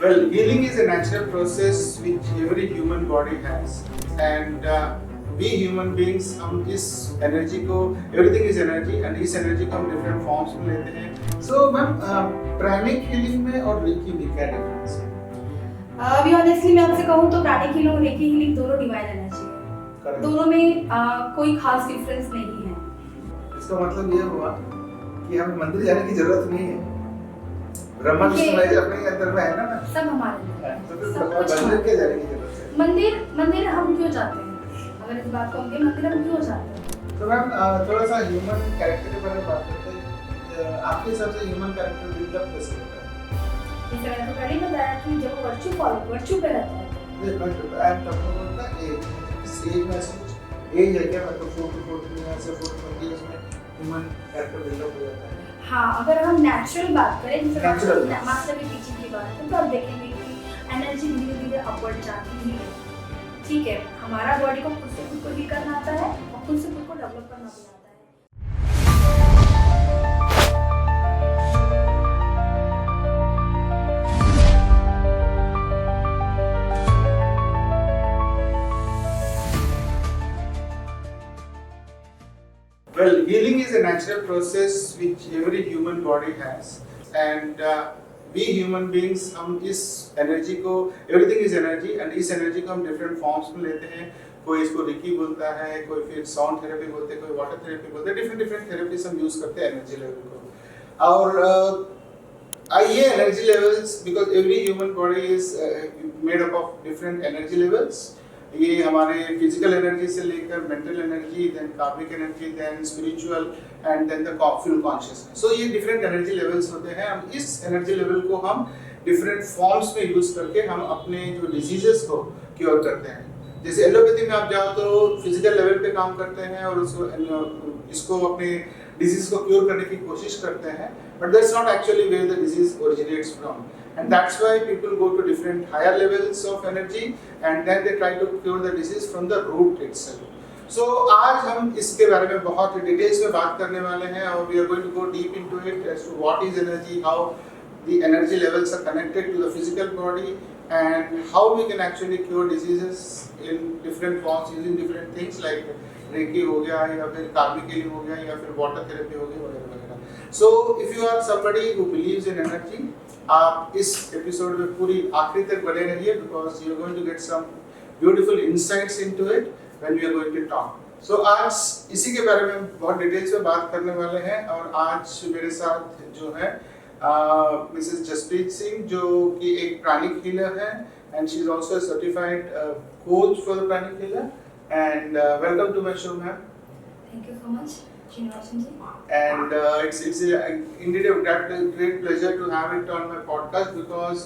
Well, healing is a natural process which every human body has, and we human beings हम इस energy को everything is energy and इस energy को हम different forms में लेते हैं. So मैम प्राणिक हीलिंग में और रेकी में क्या डिफरेंस है? अभी ऑनेस्टली मैं आपसे कहूँ तो प्राणिक हीलिंग और रेकी हीलिंग दोनों डिवाइन एनर्जी है. Correct. दोनों में कोई खास डिफरेंस नहीं है. इसका मतलब ये हुआ कि हमें मंदिर जाने की जरूरत नहीं है. ब्रह्मा विष्णु महेश अपने ही अंदर में है ना. सब हमारे अंदर है. तो फिर सब कुछ मंदिर के जाने की जरूरत है. मंदिर हम क्यों जाते हैं? अगर इस बात को हम कहें मंदिर हम क्यों जाते हैं? तो मैम थोड़ा सा ह्यूमन कैरेक्टर के बारे में बात करते हैं. आपके हिसाब से ह्यूमन कैरेक्टर बिल्डअप कैसे होता है? जैसे मैंने तो पहले ही बताया कि जब वर्चू पे रहता है. I am talking about the age. इस एज में ऐसा कुछ एज है क्या, मतलब 4 to 14 या से 4 to 20 में ह्यूमन कैरेक्टर बिल्डअप हो जाता है? हाँ, अगर हम नेचुरल बात करें Natural. जैसे मास्टर की टीचिंग की बात है तो आप देखेंगे कि एनर्जी धीरे धीरे अपवर्ड जाती ही है. ठीक है, हमारा बॉडी को खुद से खुद को हील करना आता है और खुद से खुद को डेवलप करना भी आता है. Well, healing is a natural process which every human body has, and we human beings हम इस एनर्जी को everything is energy and इस एनर्जी को हम different forms में लेते हैं. कोई इसको रिकी बोलता है, कोई फिर साउंड थेरेपी बोलते हैं, कोई वाटर थेरेपी बोलते हैं. डिफरेंट थेरेपीज हम यूज करते हैं एनर्जी लेवल को. और ये energy levels because every human body is made up of different energy levels. ये हमारे फिजिकल एनर्जी से लेकर mental energy, then karmic energy, then spiritual and then the full consciousness. So ये डिफरेंट एनर्जी लेवल्स होते हैं. हम इस energy level को हम डिफरेंट फॉर्म्स में यूज करके हम अपने जो डिजीजेस को क्योर करते हैं. जैसे एलोपैथी में आप जाओ तो फिजिकल लेवल पे काम करते हैं और इसको अपने डिजीज को क्योर करने की कोशिश करते हैं, but that's not actually where the disease originates from. And that's why people go to different higher levels of energy and then they try to cure the disease from the root itself. So आज हम इसके बारे में बहुत details में बात करने वाले हैं और we are going to go deep into it as to what is energy, how the energy levels are connected to the physical body and how we can actually cure diseases in different forms using different things like reiki हो गया या फिर कार्मिक healing हो गया या फिर water therapy हो गई वगैरह वगैरह. So if you are somebody who believes in energy, आप इस एपिसोड में पूरी आखिरी तक बने रहिए because you are going to get some beautiful insights into it when we are going to talk. So आज इसी के बारे में बहुत डिटेल्स में बात करने वाले हैं और आज मेरे साथ जो है मिसेस जसप्रीत सिंह जो कि एक प्राणिक हीलर है and she is also a certified coach for the pranic healer and welcome to my show ma'am. Thank you so much. And it's indeed a great pleasure to have it on my podcast because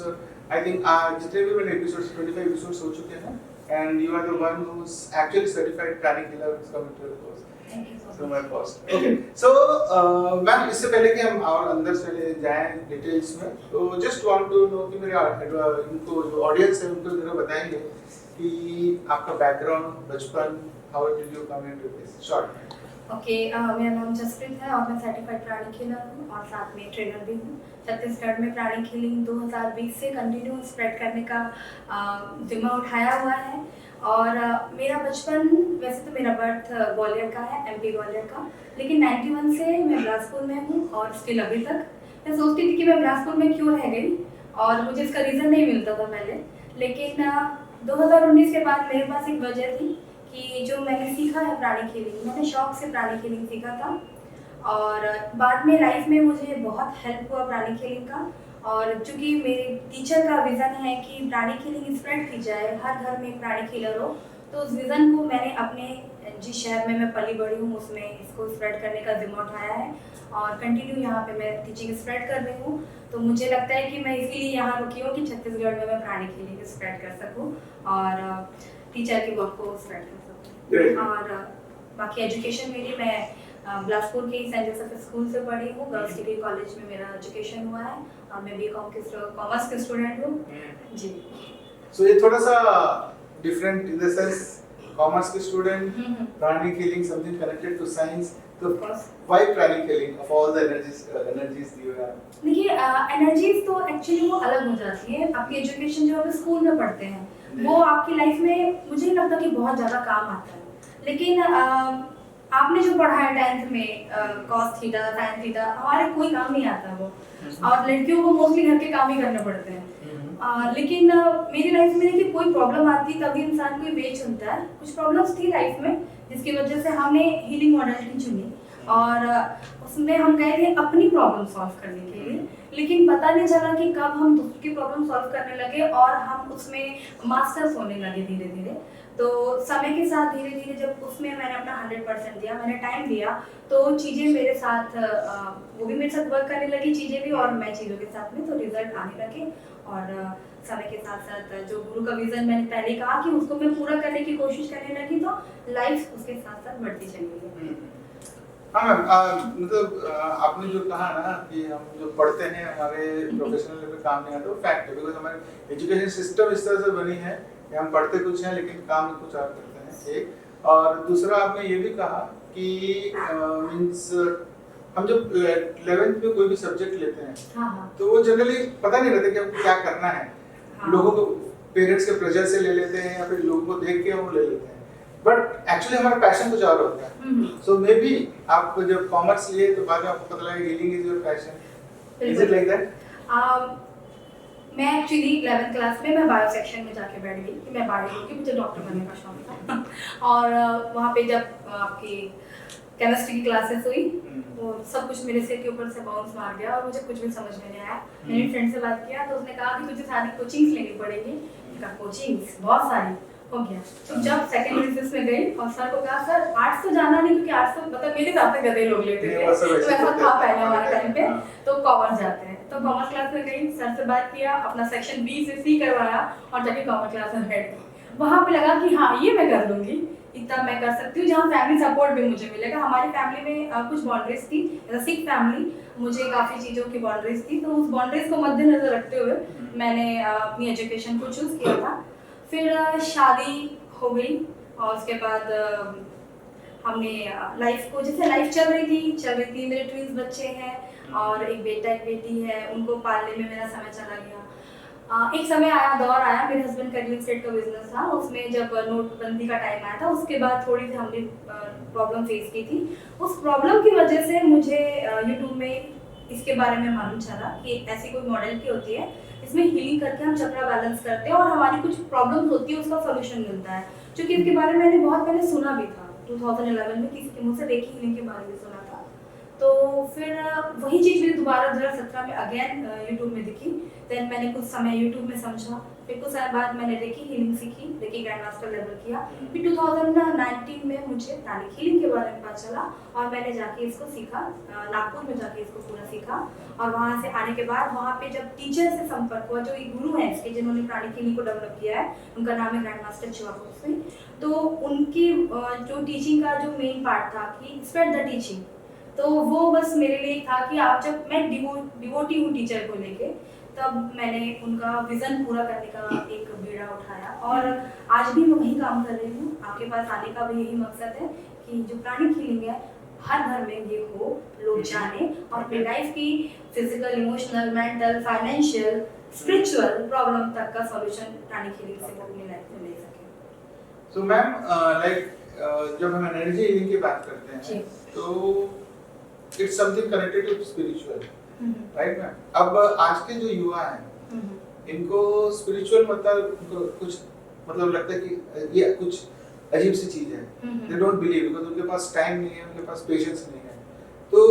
I think जितने भी मैंने episodes 25 episodes हो चुके हैं and you are the one who's actually certified pranic healer who's coming to the course. Thank you so much. So my first. Okay. So ma'am इससे पहले कि हम और अंदर चले जाएं डिटेल्स में तो just want to know कि मेरे इनको जो ऑडियंस है उनको जरा बताएंगे कि आपका बैकग्राउंड बचपन how did you come into this short. Okay, मेरा नाम जसप्रीत है और मैं सर्टिफाइड प्राणिक हीलर हूँ और साथ में ट्रेनर भी हूँ. छत्तीसगढ़ में प्राणिक हीलिंग 2020 से कंटिन्यू स्प्रेड करने का जिम्मा उठाया हुआ है. और मेरा बचपन वैसे तो मेरा बर्थ ग्वालियर का है, एमपी ग्वालियर का, लेकिन 91 से मैं बिलासपुर में हूँ और स्टिल अभी तक मैं सोचती थी कि मैं बिलासपुर में क्यों रह गई और मुझे इसका रीज़न नहीं मिलता था पहले. लेकिन 2019 के बाद मेरे पास एक वजह थी कि जो मैंने सीखा है प्राणिक हीलिंग, मैंने शौक से प्राणिक हीलिंग सीखा था और बाद में लाइफ में मुझे बहुत हेल्प हुआ प्राणिक हीलिंग का. और चूँकि मेरे टीचर का विज़न है कि प्राणिक हीलिंग स्प्रेड की जाए, हर घर में एक प्राणिक हीलर हो, तो उस विज़न को मैंने अपने जिस शहर में मैं पली बड़ी हूँ उसमें इसको स्प्रेड करने का जिम्मा उठाया है और कंटिन्यू यहाँ पे मैं टीचिंग स्प्रेड कर रही हूँ. तो मुझे लगता है कि मैं इसीलिए यहाँ रुकी हूँ कि छत्तीसगढ़ में मैं प्राणिक हीलिंग स्प्रेड कर सकूँ और टीचर की वर्क को स्प्रेड कर सकूँ. और बाकी एजुकेशन मेरी मैं बिलासपुर के सेंट जोसेफ स्कूल से पढ़ी हूँ. गर्ल्स डिग्री कॉलेज में मेरा एजुकेशन हुआ है और मैं बीकॉम के कॉमर्स के स्टूडेंट हूँ जी. So ये थोड़ा सा different in the sense commerce के student, pranic healing something connected to science, तो why pranic healing of all the energies you have? देखिए एनर्जीज तो एक्चुअली वो अलग हो जाती है। आपकी एजुकेशन जो आप स्कूल में पढ़ते हैं वो आपकी लाइफ में मुझे नहीं लगता कि बहुत ज़्यादा काम आता है, लेकिन आपने जो पढ़ा है 10th में कॉस थीटा साइन थीटा हमारे कोई काम नहीं आता वो, और लड़कियों को मोस्टली घर के काम ही करने पड़ते हैं। लेकिन मेरी लाइफ में देखिए कोई प्रॉब्लम आती तभी इंसान कोई वे चुनता है। कुछ प्रॉब्लम्स थी लाइफ में जिसकी वजह से हमने हीलिंग मॉडलिटी चुनी और उसमें हम गए थे अपनी प्रॉब्लम सॉल्व करने के लिए, लेकिन पता नहीं चला कि कब हम दूसरों की प्रॉब्लम सॉल्व करने लगे और हम उसमें मास्टर्स होने लगे धीरे धीरे। तो समय के साथ धीरे धीरे जब उसमें मैंने अपना 100% दिया, मैंने टाइम दिया, तो चीज़ें मेरे साथ वो भी मेरे साथ वर्क करने लगी चीज़ें भी, और मैं चीज़ों के साथ में तो रिजल्ट आने लगे। और समय के साथ साथ जो गुरु का विजन मैंने पहले कहा कि उसको मैं पूरा करने की कोशिश करने लगी, तो लाइफ उसके साथ साथ बढ़ती चली गई। हाँ मैम, मतलब आपने जो कहा ना कि हम जो पढ़ते हैं हमारे प्रोफेशनल लेवल पे काम नहीं आता, वो फैक्ट है, बिकॉज हमारे एजुकेशन सिस्टम इस तरह से बनी है कि हम पढ़ते कुछ हैं लेकिन काम कुछ और करते हैं, एक। और दूसरा आपने ये भी कहा कि मीन्स हम जब 11th में कोई भी सब्जेक्ट लेते हैं, हाँ। तो वो जनरली पता नहीं रहता कि हमको क्या करना है। हाँ। लोगों को पेरेंट्स के प्रेशर से ले लेते हैं या फिर लोगों को देख के वो ले लेते हैं, बट एक्चुअली हमारा पैशन कुछ और होता है। सो मे बी आप जब कॉमर्स लिए तो बाद में आपको पता लगा healing is your passion, is it like that? मैं एक्चुअली 11th क्लास में मैं बायो सेक्शन में जाके बैठ गई कि मैं बायो लूँगी, मुझे डॉक्टर बनने का शौक था। और वहाँ पे जब आपकी केमिस्ट्री की क्लासेस हुई तो सब कुछ मेरे सिर के ऊपर से बाउंस मार गया और मुझे कुछ भी समझ में नहीं आया। मैंने फ्रेंड से बात किया तो उसने कहा कि तुझे सारी कोचिंग्स लेनी पड़ेगी। कोचिंग्स बहुत सारी हो गया। तो जब सेकंड रिसर्च में गई और सर को कहा सर आर्ट्स तो जाना नहीं, क्योंकि आर्ट्स तो मतलब मेरे हिसाब से गधे लोग लेते थे, तो ऐसा था पहले हमारे टाइम पे, तो कॉमर्स जाते हैं। तो कॉमर्स क्लास में गई, सर से बात किया, अपना सेक्शन बी से सी करवाया और जाके कॉमर्स क्लास में बैठ गई। वहाँ पे लगा कि हाँ ये मैं कर लूँगी, इतना मैं कर सकती हूँ, जहाँ फैमिली सपोर्ट भी मुझे मिलेगा। हमारी फैमिली में कुछ बाउंड्रीज थी, सिख फैमिली, मुझे काफ़ी चीज़ों की बाउंड्रीज थी, तो उस बाउंड्रीज को मद्देनजर रखते हुए मैंने अपनी एजुकेशन को चूज़ किया था। फिर शादी हो गई और उसके बाद हमने लाइफ को, जैसे लाइफ चल रही थी। मेरे ट्विंस बच्चे हैं और एक बेटा एक बेटी है, उनको पालने में मेरा समय चला गया। एक समय आया, दौर आया, मेरे हस्बैंड का रियल एस्टेट का बिजनेस था, उसमें जब नोटबंदी का टाइम आया था, उसके बाद थोड़ी सी हमने प्रॉब्लम फेस की थी। उस प्रॉब्लम की वजह से मुझे यूट्यूब में इसके बारे में मालूम चला कि ऐसी कोई मॉडल की होती है, इसमें हीलिंग करके हम चक्रा बैलेंस करते हैं और हमारी कुछ प्रॉब्लम्स होती है उसका सोल्यूशन मिलता है। क्योंकि इसके बारे में मैंने बहुत पहले सुना भी था, 2011 में किसी के मुँह से रेकी हीलिंग के बारे में सुना था। तो फिर वही चीज़ मुझे दोबारा 2017 में अगेन यूट्यूब में दिखी। देन मैंने कुछ समय यूट्यूब में समझा, फिर कुछ समय बाद मैंने रेकी हीलिंग सीखी, रेकी ग्रैंड मास्टर लेवल किया। फिर 2019 में मुझे प्राणिक हीलिंग के बारे में पता चला और मैंने जाके इसको सीखा, नागपुर में जाके इसको पूरा सीखा। और वहाँ से आने के बाद वहाँ पे जब टीचर से संपर्क हुआ, जो एक गुरु हैं इसके जिन्होंने प्राणिक हीलिंग को डेवलप किया है, उनका नाम है ग्रैंड मास्टर चिवाकोस्वी। तो उनकी जो टीचिंग का जो मेन पार्ट था कि स्प्रेड द टीचिंग, तो वो बस मेरे लिए था कि आप, जब मैं डिवोटी हूँ टीचर को लेके, तब मैंने उनका विजन पूरा करने का एक बीड़ा उठाया और आज भी मैं वही काम कर रही हूँ। आपके पास आने का भी यही मकसद है कि जो प्राणिक हीलिंग है हर घर में ये हो, लोग जाने और अपनी लाइफ की physical, emotional, mental, financial, spiritual problem तक का सॉल्यूशन प्राणिक हीलिंग से वो अपनी लाइफ में ले सके। सो मैम, लाइक जब हम एनर्जी हीलिंग की बात करते हैं तो it's something connected to spiritual, right ma'am? अब आज के जो युवा हैं इनको स्पिरिचुअल मतलब कुछ मतलब लगता है कि ये कुछ अजीब सी चीज है, दे डोंट बिलीव, बिकॉज़ उनके पास टाइम नहीं है, उनके पास पेशेंस नहीं है। तो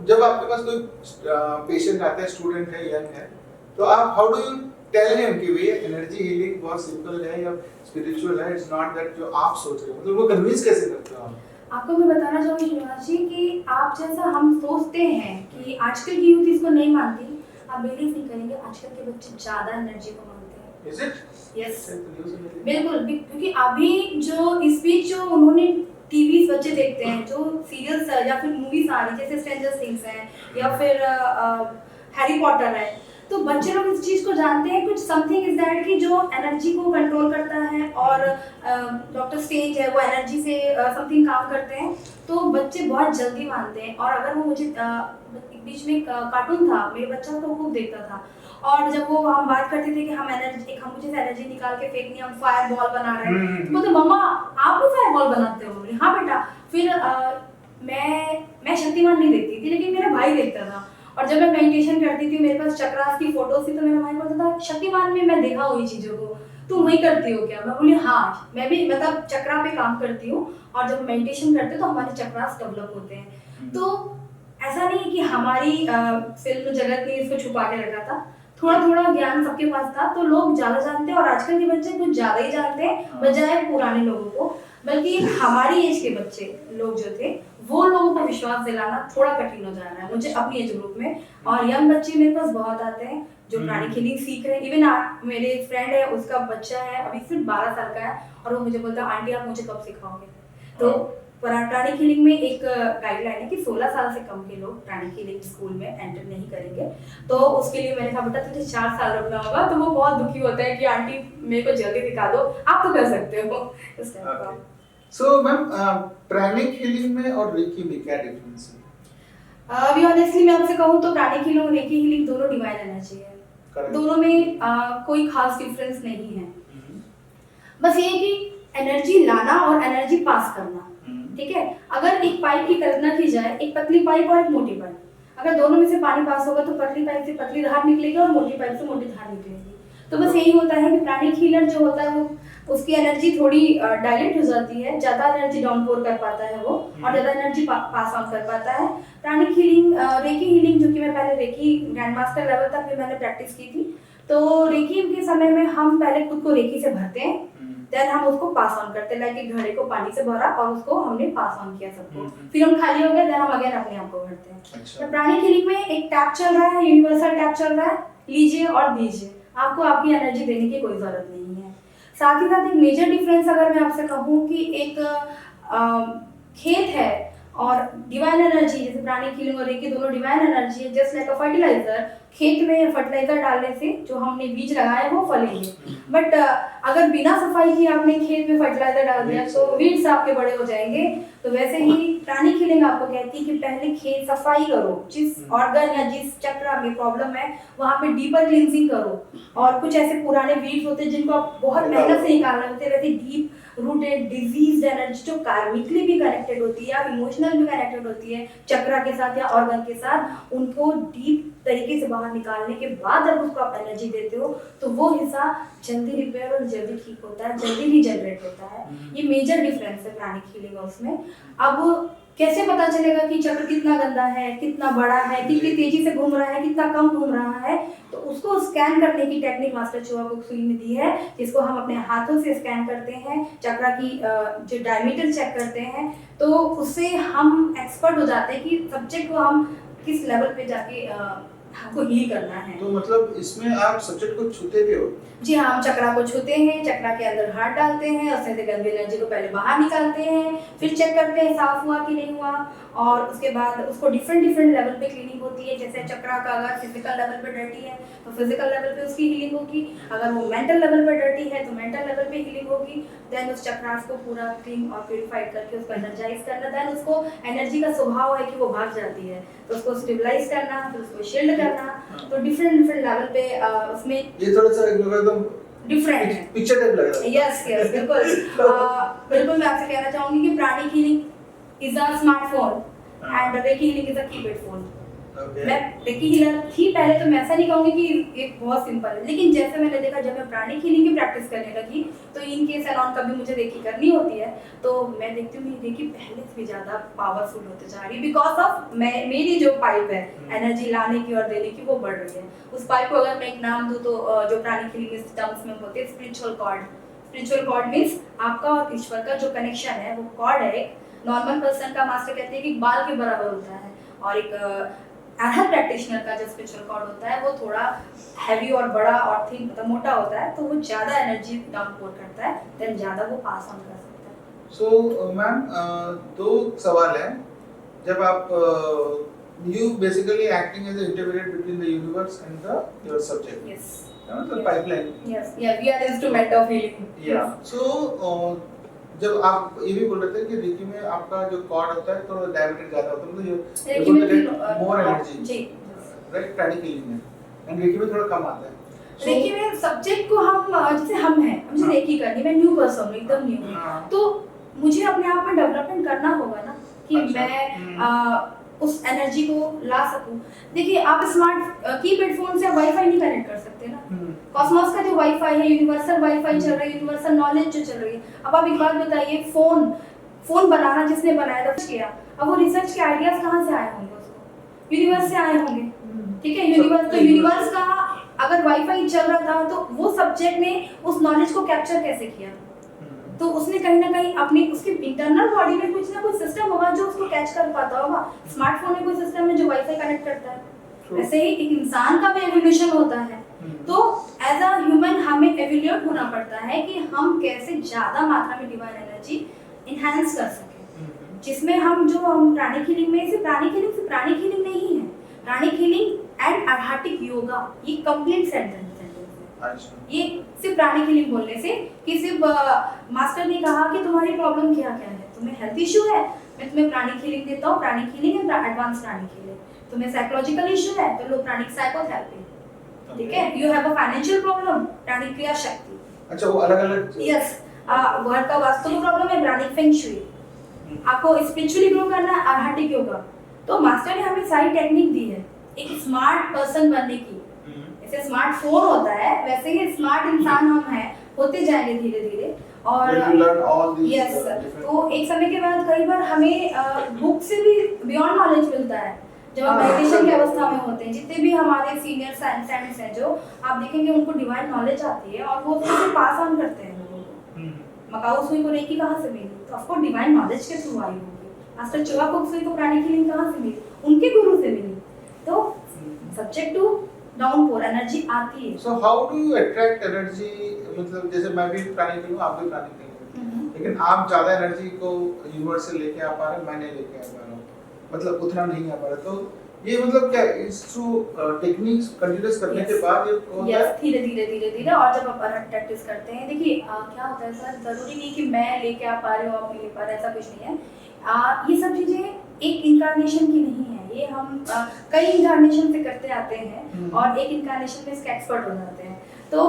जब आपके पास कोई पेशेंट आता है, स्टूडेंट है, यंग है, तो आप how do you tell him कि भैया एनर्जी हीलिंग बहुत सिंपल है या स्पिरिचुअल है, इट्स नॉट दैट जो आप सोच रहे हो, मतलब वो कन्विंस कैसे करते हो आप? आपको मैं बताना चाहूँगी श्रीनिवास जी कि आप जैसा हम सोचते हैं कि आजकल की यूथ इसको नहीं मानती, आप बिलीव नहीं करेंगे, आजकल के बच्चे ज़्यादा एनर्जी को मानते हैं। Is it? Yes. बिल्कुल, क्योंकि अभी जो स्पीच जो उन्होंने टीवी बच्चे देखते हैं, जो सीरियल्स या फिर मूवीज आ रही जैसे स्ट्रेंजर थिंग्स हैं या फिर हैरी पॉटर है, तो बच्चे लोग इस चीज़ को जानते हैं, कुछ समथिंग इज दैट कि जो एनर्जी को कंट्रोल करता है, और डॉक्टर स्ट्रेंज है वो एनर्जी से समथिंग काम करते हैं, तो बच्चे बहुत जल्दी मानते हैं। और अगर वो मुझे बीच में एक कार्टून था, मेरे बच्चा तो खूब देखता था, और जब वो हम बात करते थे कि हम मुझे एनर्जी निकाल के फेंकनी है, हम फायर बॉल बना रहे हैं, तो बोलते मम्मा आप भी फायर बॉल बनाते हो? बोली हाँ बेटा। फिर मैं शक्तिमान नहीं देखती थी, लेकिन मेरा भाई देखता था, और जब मैं मेडिटेशन करती थी, मेरे पास चक्रास की फोटोज थी, तो मेरा भाई बोलता था शक्तिमान में मैं देखा हुई चीजों को, तुम वही करती हो क्या? मैं बोली हाँ, मैं भी मतलब चक्रा पे काम करती हूँ, और जब मेडिटेशन करते हो तो हमारे चक्रास डेवलप होते हैं। तो ऐसा नहीं है कि हमारी फिल्म जगत ने इसको छुपा के रखा था, थोड़ा थोड़ा ज्ञान सबके पास था, तो लोग ज्यादा जानते हैं, और आजकल के बच्चे कुछ ज्यादा ही जानते हैं बजाय पुराने लोगों को। बल्कि हमारी एज के बच्चे लोग जो थे, वो लोगों को विश्वास दिलाना थोड़ा कठिन हो जा रहा है मुझे अपनी एज ग्रुप में। और यंग बच्चे मेरे पास बहुत आते हैं जो प्राणिक हीलिंग सीख रहे हैं। इवन मेरे एक फ्रेंड है, उसका बच्चा है अभी सिर्फ 12 साल का है, और वो मुझे बोलता है आंटी आप मुझे कब सिखाओगे? तो प्राणिक हीलिंग में एक गाइडलाइन है कि 16 साल से कम के लोग प्राणिक हीलिंग स्कूल में एंटर नहीं करेंगे। तो उसके लिए मैंने कहा बेटा तुझे 4 साल रुकना होगा। तो वो बहुत दुखी होता है कि आंटी मेरे को जल्दी सिखा दो, आप तो कर सकते हो इस टाइप का। सो मैम प्राणिक हीलिंग में और रेकी में क्या डिफरेंस है? अभी ऑनेस्टली मैं आपसे कहूँ तो प्राणिक हीलिंग और रेकी हीलिंग दोनों डिवाइन एनर्जी है। Correct. दोनों में कोई खास डिफरेंस नहीं है। बस ये कि एनर्जी लाना और एनर्जी पास करना, ठीक है? अगर एक पाइप की कल्पना की जाए, एक पतली पाइप और एक मोटी पाइप, अगर दोनों में से पानी पास होगा तो पतली पाइप से पतली धार निकलेगी और मोटी पाइप से मोटी धार निकलेगी। तो बस यही होता है कि प्राणिक हीलर जो होता है वो उसकी एनर्जी थोड़ी डायलेट हो जाती है, ज्यादा एनर्जी डाउन पोर कर पाता है वो, और ज्यादा एनर्जी पास ऑन कर पाता है। प्राणिक हीलिंग, रेकी हीलिंग, जो कि मैं पहले रेकी ग्रैंड मास्टर लेवल तक भी मैंने प्रैक्टिस की थी। तो रेकी के समय में हम पहले खुद को रेकी से भरते हैं, देन हम उसको पास ऑन करते हैं, लाइक एक घड़े को पानी से भरा और उसको हमने पास ऑन किया सबको, फिर हम खाली हो गए, देन हम अगेन अपने आप को भरते हैं। अच्छा। तो प्राणिक हीलिंग में एक टैप चल रहा है, यूनिवर्सल टैप चल रहा है, लीजिए और दीजिए, आपको आपकी एनर्जी देने की कोई जरूरत नहीं है। साथ ही साथ एक मेजर डिफरेंस अगर मैं आपसे कहूँ कि एक खेत है और डिवाइन एनर्जी, जैसे प्राणिक हीलिंग और रेकी दोनों डिवाइन एनर्जी है, जस्ट लाइक अ फर्टिलाइजर। खेत में फर्टिलाइजर डालने से जो हमने बीज लगाए वो फलेंगे, बट अगर बिना सफाई की आपने खेत में फर्टिलाइजर डाल दिया तो वीड्स आपके बड़े हो जाएंगे। तो वैसे ही प्राणिक हीलिंग आपको कहती है कि पहले खेत सफाई करो, जिस ऑर्गन या जिस चक्र में प्रॉब्लम है वहाँ पे डीपर क्लींजिंग करो, और कुछ ऐसे पुराने वीड्स होते हैं जिनको आप बहुत मेहनत से निकालना होते हैं, वैसे डीप रूटेड डिजीज एनर्जी जो कार्मिकली भी कनेक्टेड होती है या इमोशनल भी कनेक्टेड होती है चक्रा के साथ या ऑर्गन के साथ, उनको डीप तरीके से बाहर निकालने के बाद जब उसको आप एनर्जी देते हो तो वो हिस्सा जल्दी रिपेयर और जल्दी ठीक होता है, जल्दी रीजनरेट होता है। ये मेजर डिफरेंस है प्राणिक हीलिंग और उसमें। अब कैसे पता चलेगा कि चक्र कितना गंदा है, कितना बड़ा है, कितनी तेजी से घूम रहा है, कितना कम घूम रहा है? तो उसको स्कैन करने की टेक्निक मास्टर चुआ कुक्सुई ने दी है, जिसको हम अपने हाथों से स्कैन करते हैं, चक्रा की जो डायमीटर चेक करते हैं, तो उससे हम एक्सपर्ट हो जाते हैं कि सब्जेक्ट को हम किस लेवल पे जाके हमको हील करना है। तो मतलब इसमें आप सब्जेक्ट को छूते भी हो? जी हाँ, हम चक्रा को छूते हैं, चक्रा के अंदर हाथ डालते हैं, उसमें से गंदी एनर्जी को पहले बाहर निकालते हैं, फिर चेक करते हैं साफ हुआ कि नहीं हुआ, और उसके बाद उसको डिफरेंट लेवल पे क्लीनिंग होती है। जैसे चक्रा का अगर फिजिकल लेवल पे डर्टी है तो फिजिकल लेवल पे उसकी हीलिंग होगी, अगर वो मेंटल लेवल पे डर्टी है तो मेंटल लेवल पे हीलिंग होगी। देन उस चक्रास को पूरा क्लीन और प्यूरिफाइड करके उसको एनर्जाइज करना, देन उसको एनर्जी का स्वभाव है कि वो भाग जाती है तो उसको स्टेबलाइज करना, फिर उसको शील्ड करना। तो डिफरेंट लेवल पे उसमें ये थोड़ा सा एकदम डिफरेंट है, पिक्चर टाइप लग रहा है। यस बिल्कुल। बिल्कुल मैं आपसे कहना चाहूंगी कि pranic healing is a smartphone and reiki healing is a keypad phone. मैं रेकी हीलर थी पहले, तो मैं ऐसा नहीं कहूंगी कि एक बहुत सिंपल है, लेकिन जैसे मैंने देखा जब मैं प्राणिक हीलिंग की प्रैक्टिस करने लगी तो इनके सैलून कभी मुझे रेकी करनी होती है तो मैं देखती हूँ रेकी पहले से भी ज्यादा पावरफुल होते जा रही है, बिकॉज ऑफ मेरी जो पाइप है एनर्जी लाने की और देने की वो बढ़ रही है। उस पाइप को अगर मैं एक नाम दूँ तो जो प्राणिक हीलिंग टर्म्स में होते हैं spiritual cord. Spiritual cord means आपका और ईश्वर का जो कनेक्शन है वो कॉर्ड है। नॉर्मल पर्सन का मास्टर कहते हैं कि बाल के बराबर होता है, और एक एडहर प्रैक्टिशनर का जो स्पिरिचुअल कॉर्ड होता है वो थोड़ा हैवी और बड़ा और थिक मतलब मोटा होता है, तो वो ज़्यादा एनर्जी डाउनपोर करता है, देन ज़्यादा वो पास ऑन कर सकता है। सो मैम दो सवाल हैं। जब आप You basically acting as an intermediate between the universe and your subject. Yes. The pipeline. Yes. Yeah, we are the instrument of healing. Yeah. So जब आप ये भी बोल रहे थे कि रेकी में आपका जो कॉर्ड होता है तो डायमीटर ज्यादा होता है, मतलब रेकी में मोर एनर्जी, जी, राइट, प्राणिक हीलिंग में, एंड रेकी में थोड़ा कम आता है। रेकी में सब्जेक्ट को हम जैसे हम हैं, मुझे रेकी करनी, मैं न्यू पर्सन हूँ, एकदम न्यू हूँ, तो मुझे अपने आप में डेवलपमेंट करना होगा ना कि मैं उस एनर्जी को ला सकूं। देखिए आप स्मार्ट कीपैड फोन से वाईफाई नहीं कनेक्ट कर सकते ना, कॉस्मोस का जो वाईफाई है, यूनिवर्सल वाईफाई चल रहा है, यूनिवर्सल नॉलेज जो चल रही है। अब आप एक बात बताइए, फोन बनाना जिसने बनाया था किया, अब वो रिसर्च के आइडियाज कहाँ से आए होंगे, उसको यूनिवर्स से आए होंगे, ठीक है, यूनिवर्स, तो यूनिवर्स का अगर वाईफाई चल रहा था तो वो सब्जेक्ट ने उस नॉलेज को कैप्चर कैसे किया, तो उसने कहीं ना कहीं अपनी उसके इंटरनल बॉडी में कुछ ना कुछ सिस्टम होगा जो उसको कैच कर पाता होगा। स्मार्टफोन में कोई सिस्टम है जो वाईफाई कनेक्ट करता है, वैसे ही एक इंसान का भी एवोल्यूशन होता है। तो एज अ ह्यूमन हमें एवोल्यूट होना पड़ता है कि हम कैसे ज्यादा मात्रा में डिवाइन एनर्जी इनहैंस कर सकें, जिसमें हम प्राणिक हीलिंग में, सिर्फ प्राणिक हीलिंग नहीं है, प्राणिक हीलिंग एंड आध्यात्मिक योगा, ये कंप्लीट सेंटेंस है। ये सिर्फ प्राणिक हीलिंग बोलने से कि सिर्फ मास्टर ने कहा कि तुम्हारी प्रॉब्लम क्या क्या है, तुम्हें हेल्थ इशू है, मैं तुम्हें प्राणिक हीलिंग देता हूँ, pranic healing and advance pranic healing. तुम्हें साइकोलॉजिकल इशू है तो लो प्राणिक साइकोथेरेपी, ठीक है। You have a financial problem, pranic Kriya Shakti. अच्छा, वो अलग-अलग, यस, घर का वास्तु में प्रॉब्लम है, प्राणिक फेंग शुई। आपको स्पिरिचुअली ग्रो करना है, आध्यात्मिक योगा। तो मास्टर ने हमें सारी टेक्निक दी है एक स्मार्ट पर्सन बनने की। जैसे स्मार्टफोन होता है वैसे ही स्मार्ट इंसान हम हैं, होते जाएंगे धीरे धीरे। और यस, तो एक समय के बाद कई बार हमें बुक से भी बियॉन्ड नॉलेज मिलता है जब हम मेडिटेशन की अवस्था में होते हैं। जितने भी हमारे सीनियर साइंटिस्ट हैं जो आप देखेंगे उनको डिवाइन नॉलेज आती है और वो उससे पास ऑन करते हैं लोगों को। मकाऊ सुई को रेकी कहाँ से मिली, तो आपको डिवाइन नॉलेज के थ्रू आई होगी। मास्टर चोगाकुक सुई को प्राणिक हीलिंग कहाँ से मिली, उनके गुरु से मिली। तो सब्जेक्ट टू डाउनपोर एनर्जी आती है। So how do you attract energy, मतलब जैसे मैं भी प्राणिक हूँ, आप भी प्राणिक हूँ, लेकिन आप ज्यादा एनर्जी को यूनिवर्स से लेके आ पा रहे हैं, मैं नहीं लेके आ पा रहा हूँ, मतलब उतना नहीं आ पा रहा। तो ये मतलब क्या इस थ्रू टेक्निक्स कंटीन्यूअस करने के बाद ये होता है? धीरे धीरे और जब आप प्रैक्टिस करते हैं, देखिए क्या होता है सर, जरूरी नहीं कि मैं लेके आ पा रही हूँ आप नहीं ले पा रहे, ऐसा कुछ नहीं है। ये सब चीजें एक इनकार्नेशन की नहीं है, ये हम कई इनकार्नेशन से करते आते हैं और एक इनकार्नेशन में इसके एक्सपर्ट हो जाते हैं। तो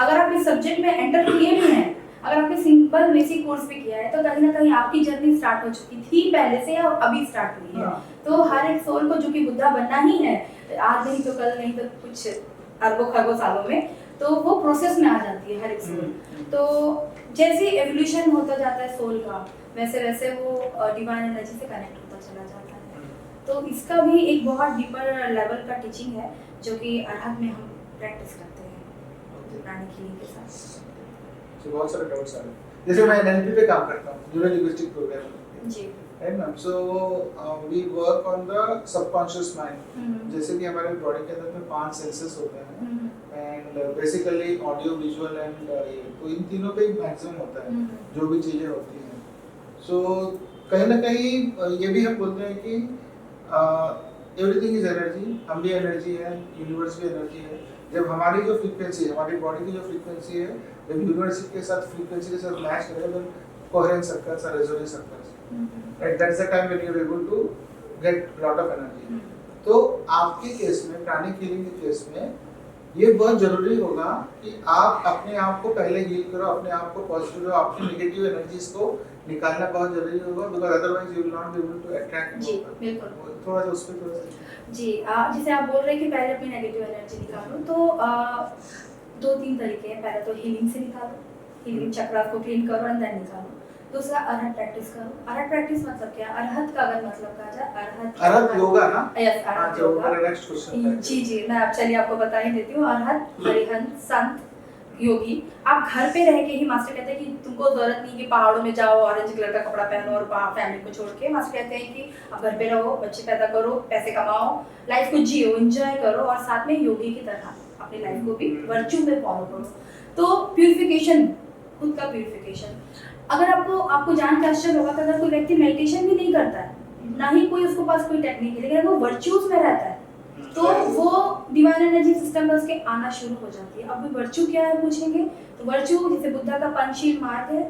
अगर आप इस सब्जेक्ट में एंटर किए भी हैं, अगर आपने सिंपल बेसिक कोर्स भी किया है, तो कहीं ना कहीं आपकी जर्नी स्टार्ट हो चुकी थी पहले से और अभी स्टार्ट हुई है। तो हर एक सोल को जो कि बुद्धा बनना ही है, आज नहीं तो कल, नहीं तो कुछ अरबों खरबों सालों में, तो वो प्रोसेस में आ जाती है हर एक सोल। तो जैसे एवोल्यूशन होता जाता है सोल का, वैसे वैसे वो डिवाइन एनर्जी से कनेक्ट होता चला जाता है। तो इसका भी एक बहुत डीपर लेवल का टीचिंग है जो कि अरहत में हम प्रैक्टिस करते हैं प्राणिक हीलिंग के साथ। तो बहुत सारे डाउट्स आ रहे हैं। जैसे मैं एनएलपी पे काम करता हूँ, न्यूरो लिंग्विस्टिक प्रोग्रामिंग, जी, right ma'am. So we work on the subconscious mind. जैसे कि हमारे बॉडी के अंदर में 5 सेंसेस होते हैं and basically audio, visual and तो इन तीनों पे मैक्सिमम होता है जो भी चीजें होती हैं। सो कहीं ना कहीं ये भी हम बोलते हैं कि एवरीथिंग इज एनर्जी, हम भी एनर्जी है, यूनिवर्स भी एनर्जी है। जब हमारी जो फ्रीक्वेंसी है, हमारी बॉडी की जो फ्रीक्वेंसी है, जब यूनिवर्स के साथ फ्रीक्वेंसी के साथ मैच करेगा, then coherence occurs or resonance occurs, right? That's the time when you are able to get lot of energy. तो आपके केस में, प्राणिक हीलिंग के केस में ये बहुत जरूरी होगा कि आप अपने आप को पहले हील करो, अपने आप को पॉजिटिव करो, अपनी नेगेटिव एनर्जीज को निकालना बहुत जरूरी होगा, because otherwise you will not be able to attract. जी बिल्कुल, थोड़ा सा उस पे थोड़ा सा जी। जैसे आप बोल रहे हैं कि पहले अपनी नेगेटिव एनर्जी निकालो, तो 2-3 तरीके हैं। पहले तो हीलिंग से निकालो, हीलिंग चक्र को क्लीन करो एंड देन निकालो। दूसरा अरहत प्रैक्टिस करो। अरहत प्रैक्टिस मतलब क्या? अरहत का अगर मतलब कहा जाए, अरहत योगा ना? Yes, arhat yoga. Next question जी मैं अब चलिए आपको बता ही देती हूँ। अरहत, हरिहंत, संत, योगी। आप घर पे रह के ही, मास्टर कहते हैं कि तुमको जरूरत नहीं कि पहाड़ों में जाओ, ऑरेंज कलर का कपड़ा पहनो और फैमिली को छोड़ के। मास्टर कहते हैं कि आप घर पे रहो, बच्चे पैदा करो, पैसे कमाओ, लाइफ को जियो, एंजॉय करो और साथ में योगी की तरह अपनी लाइफ को भी वर्च्यू में फॉलो करो। तो प्यूरिफिकेशन, खुद का प्यूरिफिकेशन। अगर आपको जान के आश्चर्य होगा कि अगर कोई व्यक्ति मेडिटेशन भी नहीं करता है ना ही कोई उसके पास कोई टेक्निक है, लेकिन अगर वो वर्च्यूज में रहता है तो वो डिवाइन एनर्जी सिस्टम में उसके आना शुरू हो जाती है। अब वर्च्यू क्या है पूछेंगे, तो वर्च्यू जैसे बुद्धा का पंचशील मार्ग है,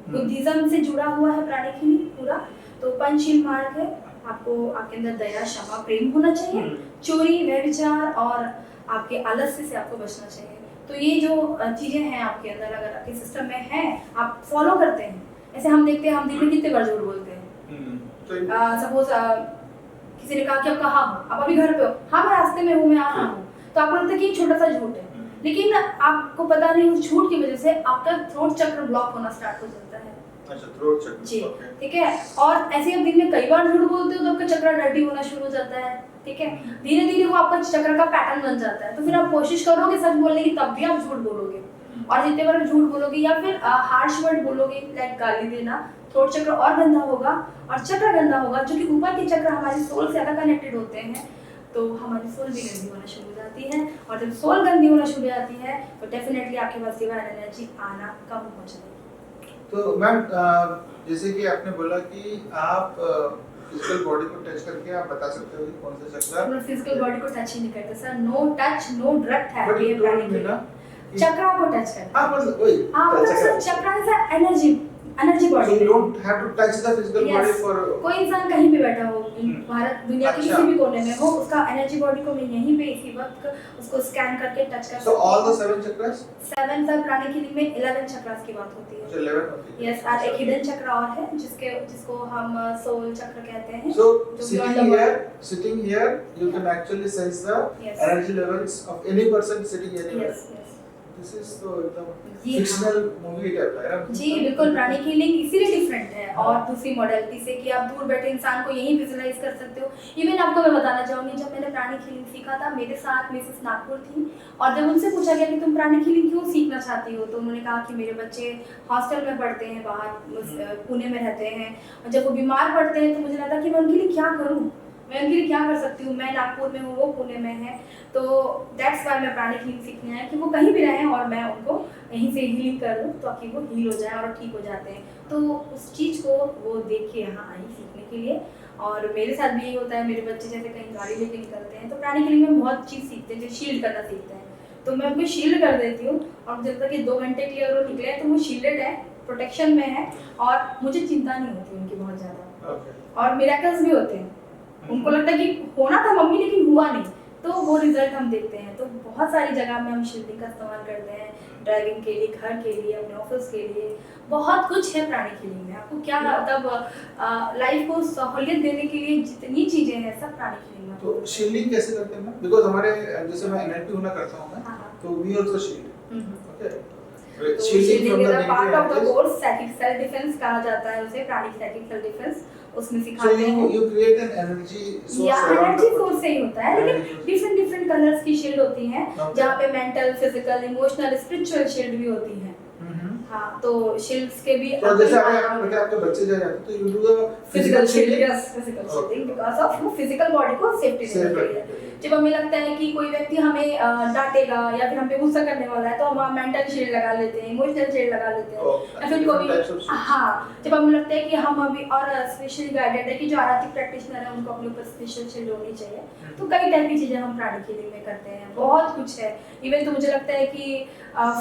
बुद्धिज्म से जुड़ा हुआ है प्राणिक पूरा, तो पंचशील मार्ग है। आपको आपके अंदर दया, क्षमा, प्रेम होना चाहिए, चोरी, व्यभिचार और आपके आलस्य से आपको बचना चाहिए। तो ये जो चीजें हैं आपके अंदर, अगर आपके सिस्टम में है, आप फॉलो करते हैं। ऐसे हम देखते हैं, हम दिन में कितने बार झूठ बोलते हैं। सपोज किसी ने कहा कि आप कहाँ हो, आप अभी घर पे हो, हाँ मैं रास्ते में हूँ, मैं आ रहा हूँ, तो आपको लगता है कि छोटा सा झूठ है, लेकिन आपको पता नहीं उस झूठ की वजह से आपका थ्रोट चक्र ब्लॉक होना स्टार्ट हो जाता है। अच्छा, थ्रोट चक्र जी, ठीक है। और ऐसे आप दिन में कई बार झूठ बोलते हो तो आपका चक्र डर्टी होना शुरू हो जाता है, ठीक है। धीरे धीरे वो आपका चक्र का पैटर्न बन जाता है, तो फिर आप कोशिश करोगे सच बोलने की, तब भी आप झूठ बोलोगे। और जितने बार झूठ बोलोगे या फिर हार्श वर्ड बोलोगे, लाइक गाली देना, थ्रोट चक्र और गंदा होगा और चक्र गंदा होगा, जो कि ऊपर के चक्र हमारी सोल से ज्यादा कनेक्टेड होते हैं, तो हमारी सोल भी गंदी होना शुरू हो जाती है। और जब सोल गंदी होना शुरू हो जाती है तो डेफिनेटली आपके पास डिवाइन एनर्जी आना कम हो जाएगी। तो मैम, जैसे कि आपने बोला कि आप फिजिकल बॉडी को टच करके आप बता सकते हो कि कौन सा चक्र। हम फिजिकल बॉडी को टच ही नहीं करते sir, no touch, no drug therapy है प्राणिक चक्र को टच करना। हां, मतलब वही, हां, मतलब चक्र is energy body. So you don't have to touch the physical body for कोई इंसान कहीं भी बैठा हो, भारत दुनिया के किसी भी कोने में हो, उसका एनर्जी बॉडी को मैं यहीं पे इसी वक्त उसको स्कैन करके टच कर सकता हूं। So all the 7 chakras? 7 सब प्राणिक हीलिंग में 11 चक्रास की बात होती है। अच्छा, 11 होती है। यस, और एक हिडन चक्र और है जिसको हम सोल चक्र कहते हैं। So sitting here you can actually sense the energy levels of any person sitting anywhere. Yes. This is तो एकदम फिक्शनल मूवी टाइप है ना। जी बिल्कुल, प्राणिक हीलिंग इसीलिए डिफरेंट है और दूसरी मॉडलिटी से कि आप दूर बैठे इंसान को यहीं विजुअलाइज कर सकते हो। इवन आपको मैं बताना चाहूंगी, जब मैंने प्राणिक हीलिंग सीखा था, मेरे साथ मिसेस नागपुर थी, और जब उनसे पूछा गया कि तुम प्राणिक हीलिंग क्यों सीखना चाहती हो, तो उन्होंने कहा कि मेरे बच्चे हॉस्टल में पढ़ते हैं, बाहर पुणे में रहते हैं, और जब वो बीमार पड़ते हैं तो मुझे लगता कि मैं उनके लिए क्या करूँ, मैं उनके लिए क्या कर सकती हूँ। मैं नागपुर में हूँ, वो पुणे में है, तो दैट्स वाई मैं प्राणिक हीलिंग सीखने आया कि वो कहीं भी रहें और मैं उनको यहीं से हीलिंग कर दूँ ताकि वो हील हो जाए और ठीक हो जाते हैं। तो उस चीज़ को वो देख के यहाँ आई सीखने के लिए, और मेरे साथ भी यही होता है। मेरे बच्चे जैसे कहीं गाड़ी लेके निकलते हैं तो प्राणिक हीलिंग में बहुत चीज़ सीखते हैं, जैसे शील्ड करना सीखते हैं, तो मैं उनको शील्ड कर देती हूँ, और जब तक ये 2 घंटे के लिए अगर वो निकले तो वो शील्डेड है, प्रोटेक्शन में है, और मुझे चिंता नहीं होती उनकी बहुत ज़्यादा। और मिरेकल्स भी होते हैं, उनको लगता है कि होना था मम्मी लेकिन हुआ नहीं, तो वो रिजल्ट हम देखते हैं। तो बहुत सारी जगह में हम शील्डिंग का इस्तेमाल करते हैं, ड्राइविंग के लिए, घर के लिए, अपने ऑफिस के लिए, बहुत कुछ है प्राणिक हीलिंग में। आपको क्या मतलब लाइफ को सहूलियत देने के लिए जितनी चीजें हैं सब प्राणिक हीलिंग में। तो शील्डिंग कैसे करते हैं? बिकॉज़ हमारे जैसे मैं एनएलपी होना करता हूं मैं, तो we also shield. Okay, shielding from the part of the course psychic self defence कहा जाता है उसे, प्राणिक साइकिक सेल्फ डिफेंस, उसमें सिखाते हैं। So you create an energy source। या एनर्जी सोर्स से ही होता है, लेकिन डिफरेंट कलर्स की शील्ड होती हैं, जहाँ पे mental, physical, emotional, spiritual shield भी होती हैं। हाँ, तो शील्ड्स के भी तो जैसे अगर आपके बच्चे जा जाते तो you do the physical shield, yes physical shielding, because of वो फिजिकल बॉडी को सेफ्टी देने के लिए। जब हमें लगता है कि कोई व्यक्ति हमें डांटेगा या फिर हम पे गुस्सा करने वाला है, तो हम वहाँ मेंटल शील्ड लगा लेते हैं, इमोशनल शील्ड लगा लेते हैं, या फिर कोई हाँ, जब हमें लगता है कि हम अभी, और स्पेशली गाइडेड है कि जो आराधिक प्रैक्टिशनर है उनको अपने ऊपर स्पेशल शील्ड होनी चाहिए, तो कई टाइप की चीजें हम प्राणिक हीलिंग में करते हैं, बहुत कुछ है। इवन तो मुझे लगता है कि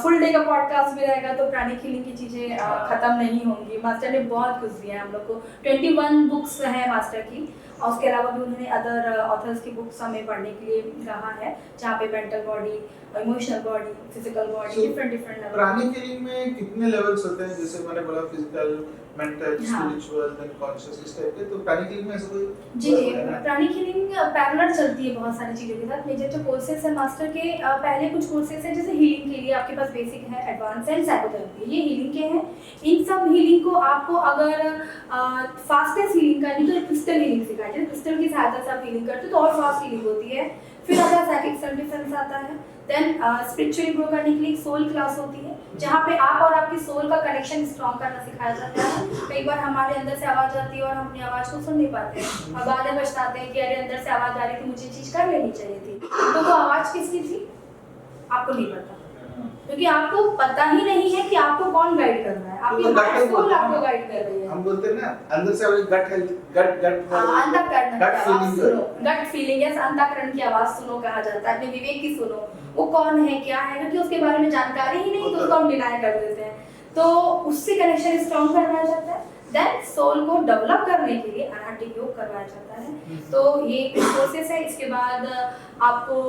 फुल डे का पॉडकास्ट भी रहेगा तो प्राणिक हीलिंग की चीजें खत्म नहीं होंगी। मास्टर ने बहुत कुछ दिया है हम लोग को, 21 बुक्स है मास्टर की, और उसके अलावा भी उन्होंने अदर ऑथर्स की बुक्स हमें पढ़ने के लिए कहा है, जहाँ पे mental body, emotional body, physical body, different level. Pranic healing में कितने लेवल्स होते हैं? जैसे मैंने बोला physical, mental, spiritual, then conscious, इस टाइप के। तो प्राणिक हीलिंग में ऐसा कोई? जी, प्राणिक हीलिंग पैरेलल चलती है बहुत सारी चीज़ों के साथ। मेजर जो कोर्सेज है मास्टर के, पहले कुछ कोर्सेज हैं जैसे हीलिंग के लिए आपके पास बेसिक है, एडवांस है, साइकोथेरेपी, ये हीलिंग के हैं। इन सब हीलिंग को आपको अगर फास्टेस्ट हीलिंग करनी तो क्रिस्टल हीलिंग सिखाई जाए, क्रिस्टल की सहायता से आप हीलिंग करते हो तो और फास्ट हीलिंग होती है। फिर अगर साइकिक सेल्फ डिफेंस आता है, देन स्पिरिचुअली ग्रो करने के लिए सोल क्लास होती है, जहाँ पे आप और आपकी सोल का कनेक्शन स्ट्रॉन्ग करना सिखाया जाता है। कई बार हमारे अंदर से आवाज़ आती है और हम अपनी आवाज़ को सुन नहीं पाते हैं, और बाद में पछताते हैं कि अरे अंदर से आवाज़ आ रही थी, मुझे चीज़ कर लेनी चाहिए थी। तो वो आवाज़ किसकी थी आपको नहीं पता। क्योंकि आपको पता ही नहीं है कि आपको कौन गाइड कर रहा है, आपकी हार्ट सोल आपको गाइड कर रही है। हम बोलते हैं ना अंदर से हमारी गट हेल्थ गट अंतःकरण की आवाज फीलिंग सुनो, गट फीलिंग है, अंतःकरण की आवाज सुनो कहा जाता है, अपने विवेक की सुनो, वो कौन है क्या है, क्योंकि उसके बारे में जानकारी ही नहीं तो उसको हम डिनाई कर देते हैं। तो उससे कनेक्शन स्ट्रॉन्ग करवाया जाता है। देन सोल को डेवलप करने के लिए आध्यात्मिक योग करवाया जाता है। तो ये एक प्रोसेस है। इसके बाद आपको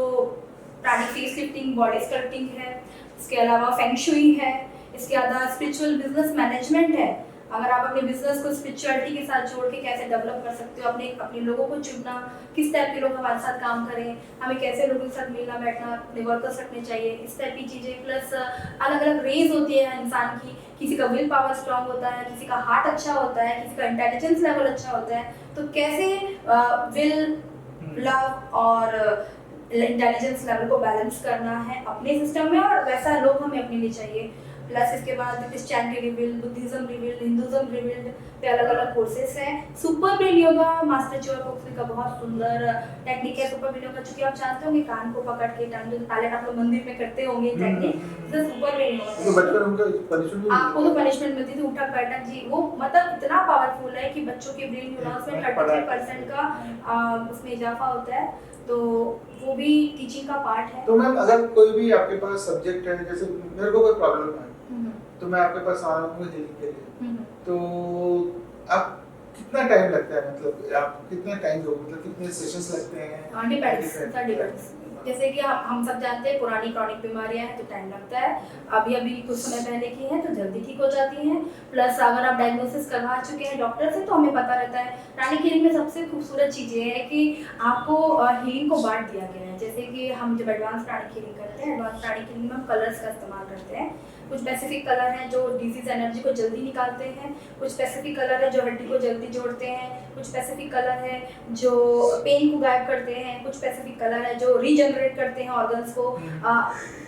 प्राणिक फेस लिफ्टिंग, बॉडी स्कल्पटिंग है, इसके अलावा फेंग शुई है, इसके अलावा स्पिरिचुअल बिजनेस मैनेजमेंट है। अगर आप अपने बिजनेस को स्पिरिचुअलिटी के साथ जोड़ के कैसे डेवलप कर सकते हो, अपने लोगों को चुनना, किस टाइप के लोग हमारे साथ काम करें, हमें कैसे लोगों के साथ मिलना बैठना, अपने वर्कर्स रखने चाहिए, इस टाइप की चीज़ें। प्लस अलग अलग रेज होती है इंसान की, किसी का विल पावर स्ट्रांग होता है, किसी का हार्ट अच्छा होता है, किसी का इंटेलिजेंस लेवल अच्छा होता है। तो कैसे विल, लव और इंटेलिजेंस लेवल को बैलेंस करना है अपने सिस्टम में, और वैसा लोग हमें अपने लिए चाहिए। प्लस इसके बाद Christianity revealed, Buddhism revealed, Hinduism revealed पे अलग अलग कोर्सेस हैं। सुपर ब्रेन योगा मास्टर जोर फोक्सली का बहुत सुंदर टेक्निक है सुपर ब्रेन योगा, चूंकि आप जानते होंगे कान को पकड़ के जो पहले आप लोग मंदिर में करते होंगे टेक्निक, तो सुपर ब्रेन योगा तो बचपन उनका पनिशमेंट आपको तो पनिशमेंट मिलती थी, उठक बैठक जी। वो मतलब इतना पावरफुल है कि बच्चों के ब्रेन न्यूरॉन्स में 33% का उसमें इजाफा होता है। तो वो भी टीचिंग का पार्ट है। तो मैम अगर कोई भी आपके पास सब्जेक्ट है, जैसे मेरे को कोई प्रॉब्लम है तो मैं आपके पास आ रहा हूँ हीलिंग के लिए, तो आप कितना टाइम लगता है, मतलब आप कितना टाइम दो, मतलब कितने सेशंस लगते हैं? डिपेंड्स। जैसे कि हम सब जानते हैं पुरानी क्रॉनिक बीमारियां हैं तो टाइम लगता है, अभी कुछ समय पहले की हैं तो जल्दी ठीक हो जाती हैं। प्लस अगर आप डायग्नोसिस करवा चुके हैं डॉक्टर से तो हमें पता रहता है। प्राणिक हीलिंग में सबसे खूबसूरत चीज़ ये है कि आपको हीलिंग को बांट दिया गया है। जैसे कि हम जब एडवांस प्राणिक हीलिंग करते हैं, एडवांस प्राणिक हीलिंग में हम कलर्स का इस्तेमाल करते हैं। कुछ स्पेसिफिक कलर हैं जो डिजीज एनर्जी को जल्दी निकालते हैं, कुछ स्पेसिफिक कलर है जो हड्डी को जल्दी जोड़ते हैं, कुछ स्पेसिफिक कलर है जो पेन को गायब करते हैं, कुछ स्पेसिफिक कलर है जो रीजनरेट करते हैं ऑर्गन्स को,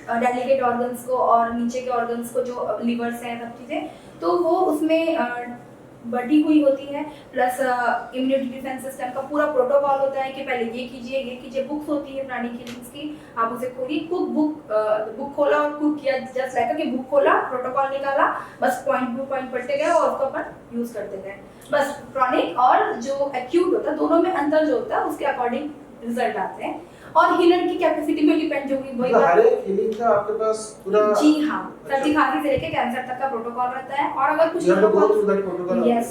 डेलिकेट ऑर्गन्स को और नीचे के ऑर्गन्स को, जो लिवर्स हैं, सब चीज़ें। तो वो उसमें बढ़ी हुई होती है। प्लस इम्यूनिटी डिफेंस सिस्टम का पूरा प्रोटोकॉल होता है कि पहले ये कीजिए। बुक्स होती है प्राणिक हीलिंग्स की, आप उसे खोलिए, कुक बुक खोला और कुक किया, जस्ट लाइक कि बुक खोला, प्रोटोकॉल निकाला, बस पॉइंट टू पॉइंट पढ़ते गए और उसको अपन यूज करते गए। बस क्रॉनिक और जो एक्यूट होता है दोनों में अंतर जो होता है उसके अकॉर्डिंग रिजल्ट आते हैं। और हीलर की कैपेसिटी पे डिपेंड होगी वही बात। हर एक हीलिंग का आपके पास पूरा, जी हाँ, सर्दी खांसी से लेके कैंसर तक का प्रोटोकॉल रहता है। और अगर कुछ यस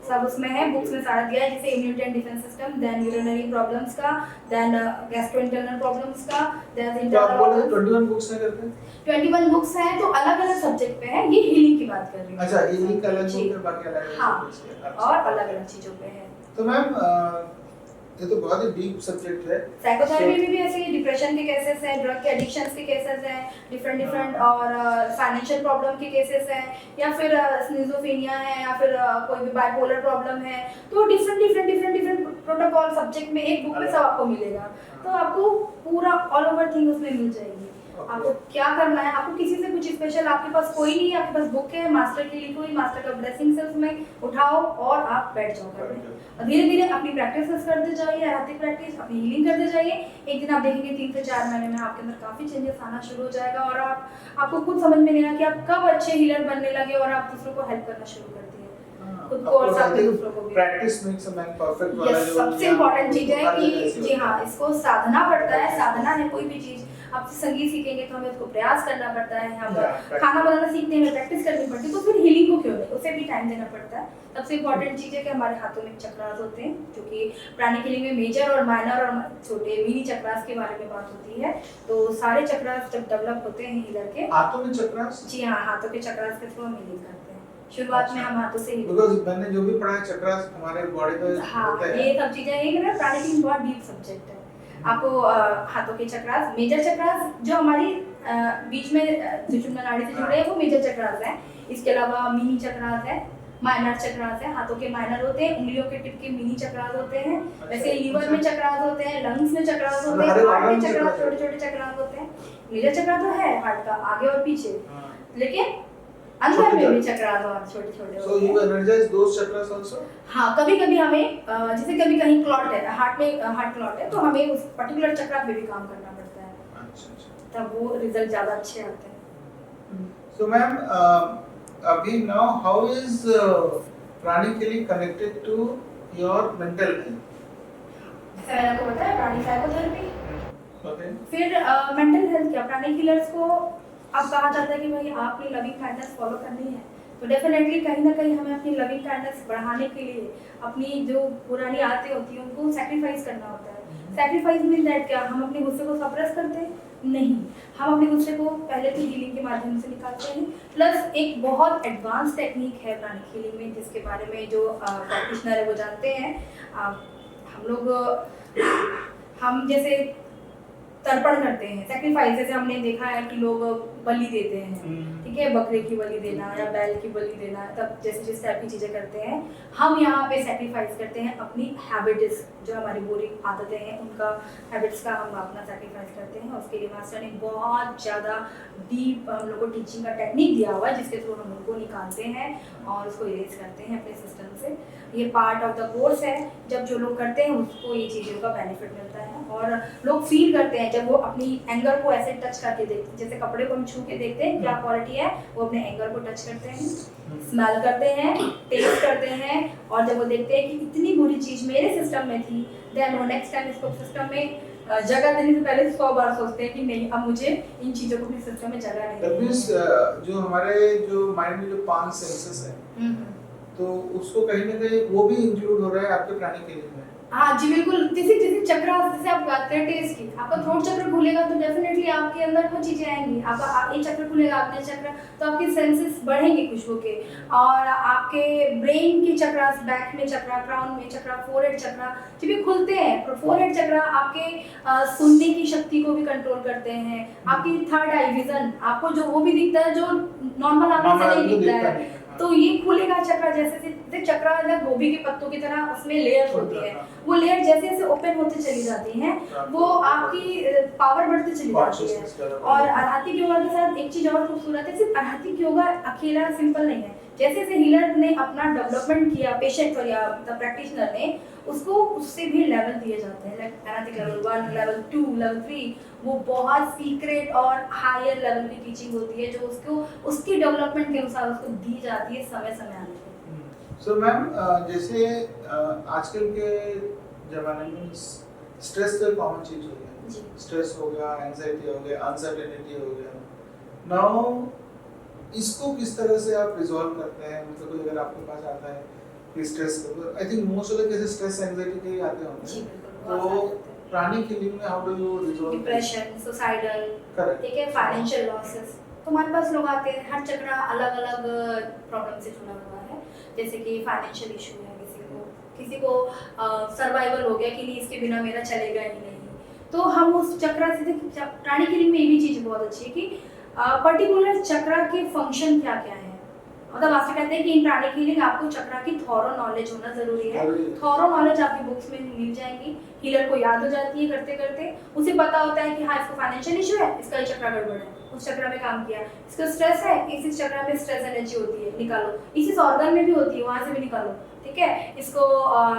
सब उसमें है, बुक्स में सारा दिया है, जैसे immunity and defence system, then urinary problems का, देन गैस्ट्रोइंटेस्टाइनल प्रॉब्लम्स का, देन इंटरनल 21 बुक्स है करते हैं। 21 बुक्स हैं तो अलग अलग सब्जेक्ट पे है। ये हीलिंग की बात कर रही हूँ। अच्छा, हीलिंग का अलग बुक है, बाकी अलग हाँ, और अलग अलग चीजों पे है। तो मैम ये तो बहुत ही डीप सब्जेक्ट है। साइकोथेरेपी में भी ऐसे डिप्रेशन के केसेस हैं, ड्रग के एडिक्शंस के केसेस हैं, डिफरेंट और फाइनेंशियल प्रॉब्लम के केसेस हैं, या फिर स्किज़ोफ्रेनिया है, या फिर कोई भी बाइपोलर प्रॉब्लम है। तो डिफरेंट प्रोटोकॉल सब्जेक्ट में एक बुक में सब आपको मिलेगा। तो आपको पूरा ऑल ओवर थिंग उसमें मिल जाएगी। आपको क्या करना है, आपको किसी से कुछ स्पेशल, आपके पास कोई नहीं है, आपके पास बुक है, मास्टर की लिखी हुई, मास्टर का ब्लेसिंग से उसमें उठाओ और आप बैठ जाओ करने। और धीरे धीरे अपनी प्रैक्टिस करते जाइए, आध्यात्मिक प्रैक्टिस, अपनी हीलिंग करते जाइए। एक दिन आप देखेंगे 3 से 4 महीने में आपके अंदर काफ़ी चेंजेस आना शुरू हो जाएगा, और आपको खुद समझ में नहीं आएगा कि आप कब अच्छे हीलर बनने लगे और आप दूसरों को हेल्प करना शुरू कर दिए, खुद को और साथ में दूसरों को भी। Practice makes a man perfect वाला जो सबसे इम्पोर्टेंट चीज़ है कि जी हाँ, इसको साधना पड़ता है। साधना है कोई भी चीज़। आप संगीत सीखेंगे तो हमें उसको प्रयास करना पड़ता है, हम खाना बनाना सीखते हैं हमें प्रैक्टिस करनी पड़ती है, तो फिर हीलिंग को क्यों नहीं, उसे भी टाइम देना पड़ता है। सबसे इम्पोर्टेंट चीज़ है कि हमारे हाथों में चक्रास होते हैं, जो कि प्राणिक हीलिंग में मेजर और माइनर और छोटे मिनी चक्रास के बारे में बात होती है। तो सारे चक्रास जब डेवलप होते हैं हीलर के हाथों में चक्रास, जी हाँ, हाथों के चक्रास के थ्रू हम हीलिंग करते हैं। शुरुआत में हम हाथों से ही, बिकॉज़ मैंने जो भी पढ़ा है चक्रास हमारे बॉडी पे होता है। ये सब चीज़ें एक ना प्राणिक हीलिंग बहुत डीप सब्जेक्ट है। आपको हाथों के चक्रास, मेजर चक्रास जो हमारी बीच में सुषुम्ना नाड़ी से जुड़े हैं वो मेजर चक्रास हैं। इसके अलावा मिनी चक्रास है, माइनर चक्रास है। हाथों के माइनर होते हैं, उंगलियों के टिप के मिनी चक्रास होते हैं। वैसे लीवर में चक्रास होते हैं, लंग्स में चक्रास होते हैं, हार्ट में चक्रास, छोटे छोटे चक्रास होते हैं। मेजर चक्र तो है हार्ट का आगे और पीछे, लेकिन अंदर में भी चक्रास और छोटे छोटे। So you energize those chakras also? हाँ, कभी-कभी हमें जैसे कभी कहीं क्लॉट है, हार्ट में हार्ट क्लॉट है, तो हमें उस पर्टिकुलर चक्र पे भी काम करना पड़ता है। अच्छा। तब वो रिजल्ट ज़्यादा अच्छे आते हैं। So ma'am, अभी now how is pranic healing connected to your mental health? जैसे मैंने आपको बताया प्राणी साइकोथेरेपी, Okay. फिर मेंटल हेल्थ क्या, प्राणी हीलर्स को अब कहा जाता है कि भाई आपने लविंग काइंडनेस फॉलो करनी है, तो डेफिनेटली कहीं ना कहीं हमें अपनी लविंग काइंडनेस बढ़ाने के लिए अपनी जो पुरानी आदतें होती हैं उनको सैक्रिफाइस करना होता है। सैक्रिफाइस मीन दैट क्या, हम अपने गुस्से को सप्रेस करते हैं? नहीं, हम अपने गुस्से को पहले तो हीलिंग के माध्यम से निकालते हैं। प्लस एक बहुत एडवांस टेक्निक है प्राणिक हीलिंग में जिसके बारे में जो प्रैक्टिशनर है वो जानते हैं। हम जैसे तर्पण करते हैं, सैक्रिफाइस, जैसे हमने देखा है कि लोग बलि देते हैं, ठीक है, बकरे की बलि देना या बैल की बलि देना, तब जैसे जिस टाइप की चीज़ें करते हैं, हम यहाँ पे सैक्रिफाइस करते हैं अपनी हैबिट्स, जो हमारी बुरी आदतें हैं उनका, हैबिट्स का हम अपना सैक्रिफाइस करते हैं। उसके लिए मास्टर ने बहुत ज़्यादा डीप हम लोग को टीचिंग का टेक्निक दिया हुआ है जिसके थ्रू हम उनको निकालते हैं और उसको इरेज करते हैं अपने सिस्टम से। ये पार्ट ऑफ द कोर्स है, जब जो लोग करते हैं उसको ये चीज़ों का बेनिफिट मिलता है और लोग फील करते हैं जब वो अपनी एंगर को ऐसे टच करके देखते हैं, जैसे कपड़े को हम छू के देखते हैं क्या क्वालिटी है, वो अपने एंगर को टच करते हैं, स्मेल करते हैं, टेस्ट करते हैं, और जब वो देखते हैं कि इतनी बुरी चीज़ मेरे सिस्टम में थी, देन वो नेक्स्ट टाइम इसको सिस्टम में जगह देने से पहले 100 बार सोचते हैं कि नहीं, अब मुझे इन चीज़ों को अपने सिस्टम में जगह नहीं That means, जो हमारे जो माइंड में जो 5 सेंसेस हैं, तो उसको कहीं ना कहीं वो भी इंक्लूड हो रहा है आपके प्राणिक हीलिंग में। हाँ जी बिल्कुल, जैसे चक्र, जैसे आप बात करें टेस्ट की, आपका थ्रोट चक्र खुलेगा तो डेफिनेटली आपके अंदर वो चीजें आएंगी, आपका ये चक्र खुलेगा, आपने चक्र, तो आपके सेंसेस बढ़ेंगे खुशबू के, और आपके ब्रेन के चक्र, बैक में चक्र, क्राउन में चक्र, फोरहेड चक्र जब ये खुलते हैं, फोरहेड चक्र आपके सुनने की शक्ति को भी कंट्रोल करते हैं, आपकी थर्ड आई विजन, आपको जो वो भी दिखता है जो नॉर्मल आंखों से नहीं दिखता है, तो ये खुलेगा चक्र। जैसे चक्र अलग गोभी के पत्तों की तरह उसमें लेयर्स होती है, वो लेयर जैसे जैसे ओपन होते चली जाती हैं वो आपकी पावर बढ़ती चली जाती है। और आध्यात्मिक योगा के साथ एक चीज और खूबसूरत है, सिर्फ आध्यात्मिक योगा अकेला सिंपल नहीं है, जैसे जैसे हीलर ने अपना डेवलपमेंट किया, पेशेंट या द प्रैक्टिशनर ने, उसको उससे भी लेवल दिए जाते हैं, like analytic level 1, level 2, level 3, वो बहुत सीक्रेट और हायर लेवल की टीचिंग होती है जो उसको उसकी डेवलपमेंट के अनुसार उसको दी जाती है समय समय आने पर। सो मैम, जैसे आजकल के ज़माने में स्ट्रेस तो कॉमन चीज़ हो गया, स्ट्रेस हो गया, एंजाइटी हो गया, अनसर्टेनिटी हो गया, नाउ इसको किस तरह से आप रिजॉल्व करते हैं? मतलब कोई अगर आपके पास आता है कि stress, I think most of the cases stress anxiety के ही आते होंगे, तो प्राणिक हीलिंग में how do you resolve depression, suicidal, ठीक है, फाइनेंशियल लॉसेस, तो हमारे पास लोग आते हैं, हर चक्र अलग अलग प्रॉब्लम से जुड़ा हुआ है, जैसे कि फाइनेंशियल इशू है, किसी को सर्वाइवल हो गया कि नहीं इसके बिना मेरा चलेगा ही नहीं, तो हम उस चक्र से, प्राणिक हीलिंग में ये भी चीज़ बहुत अच्छी है कि पर्टिकुलर चक्र के फंक्शन क्या क्या है, मतलब आपसे कहते हैं कि इन प्राणिक हीलिंग आपको चक्र की थॉरो नॉलेज होना जरूरी है। थॉरो नॉलेज आपकी बुक्स में मिल जाएंगी, हीलर को याद हो जाती है करते करते, उसे पता होता है कि हाँ इसको फाइनेंशियल इशू है, इसका चक्र गड़बड़ है, उस चक्र में काम किया, इसको स्ट्रेस है, इस चक्र में स्ट्रेस एनर्जी होती है, निकालो, इस ऑर्गन में भी होती है, वहाँ से भी निकालो, ठीक है। इसको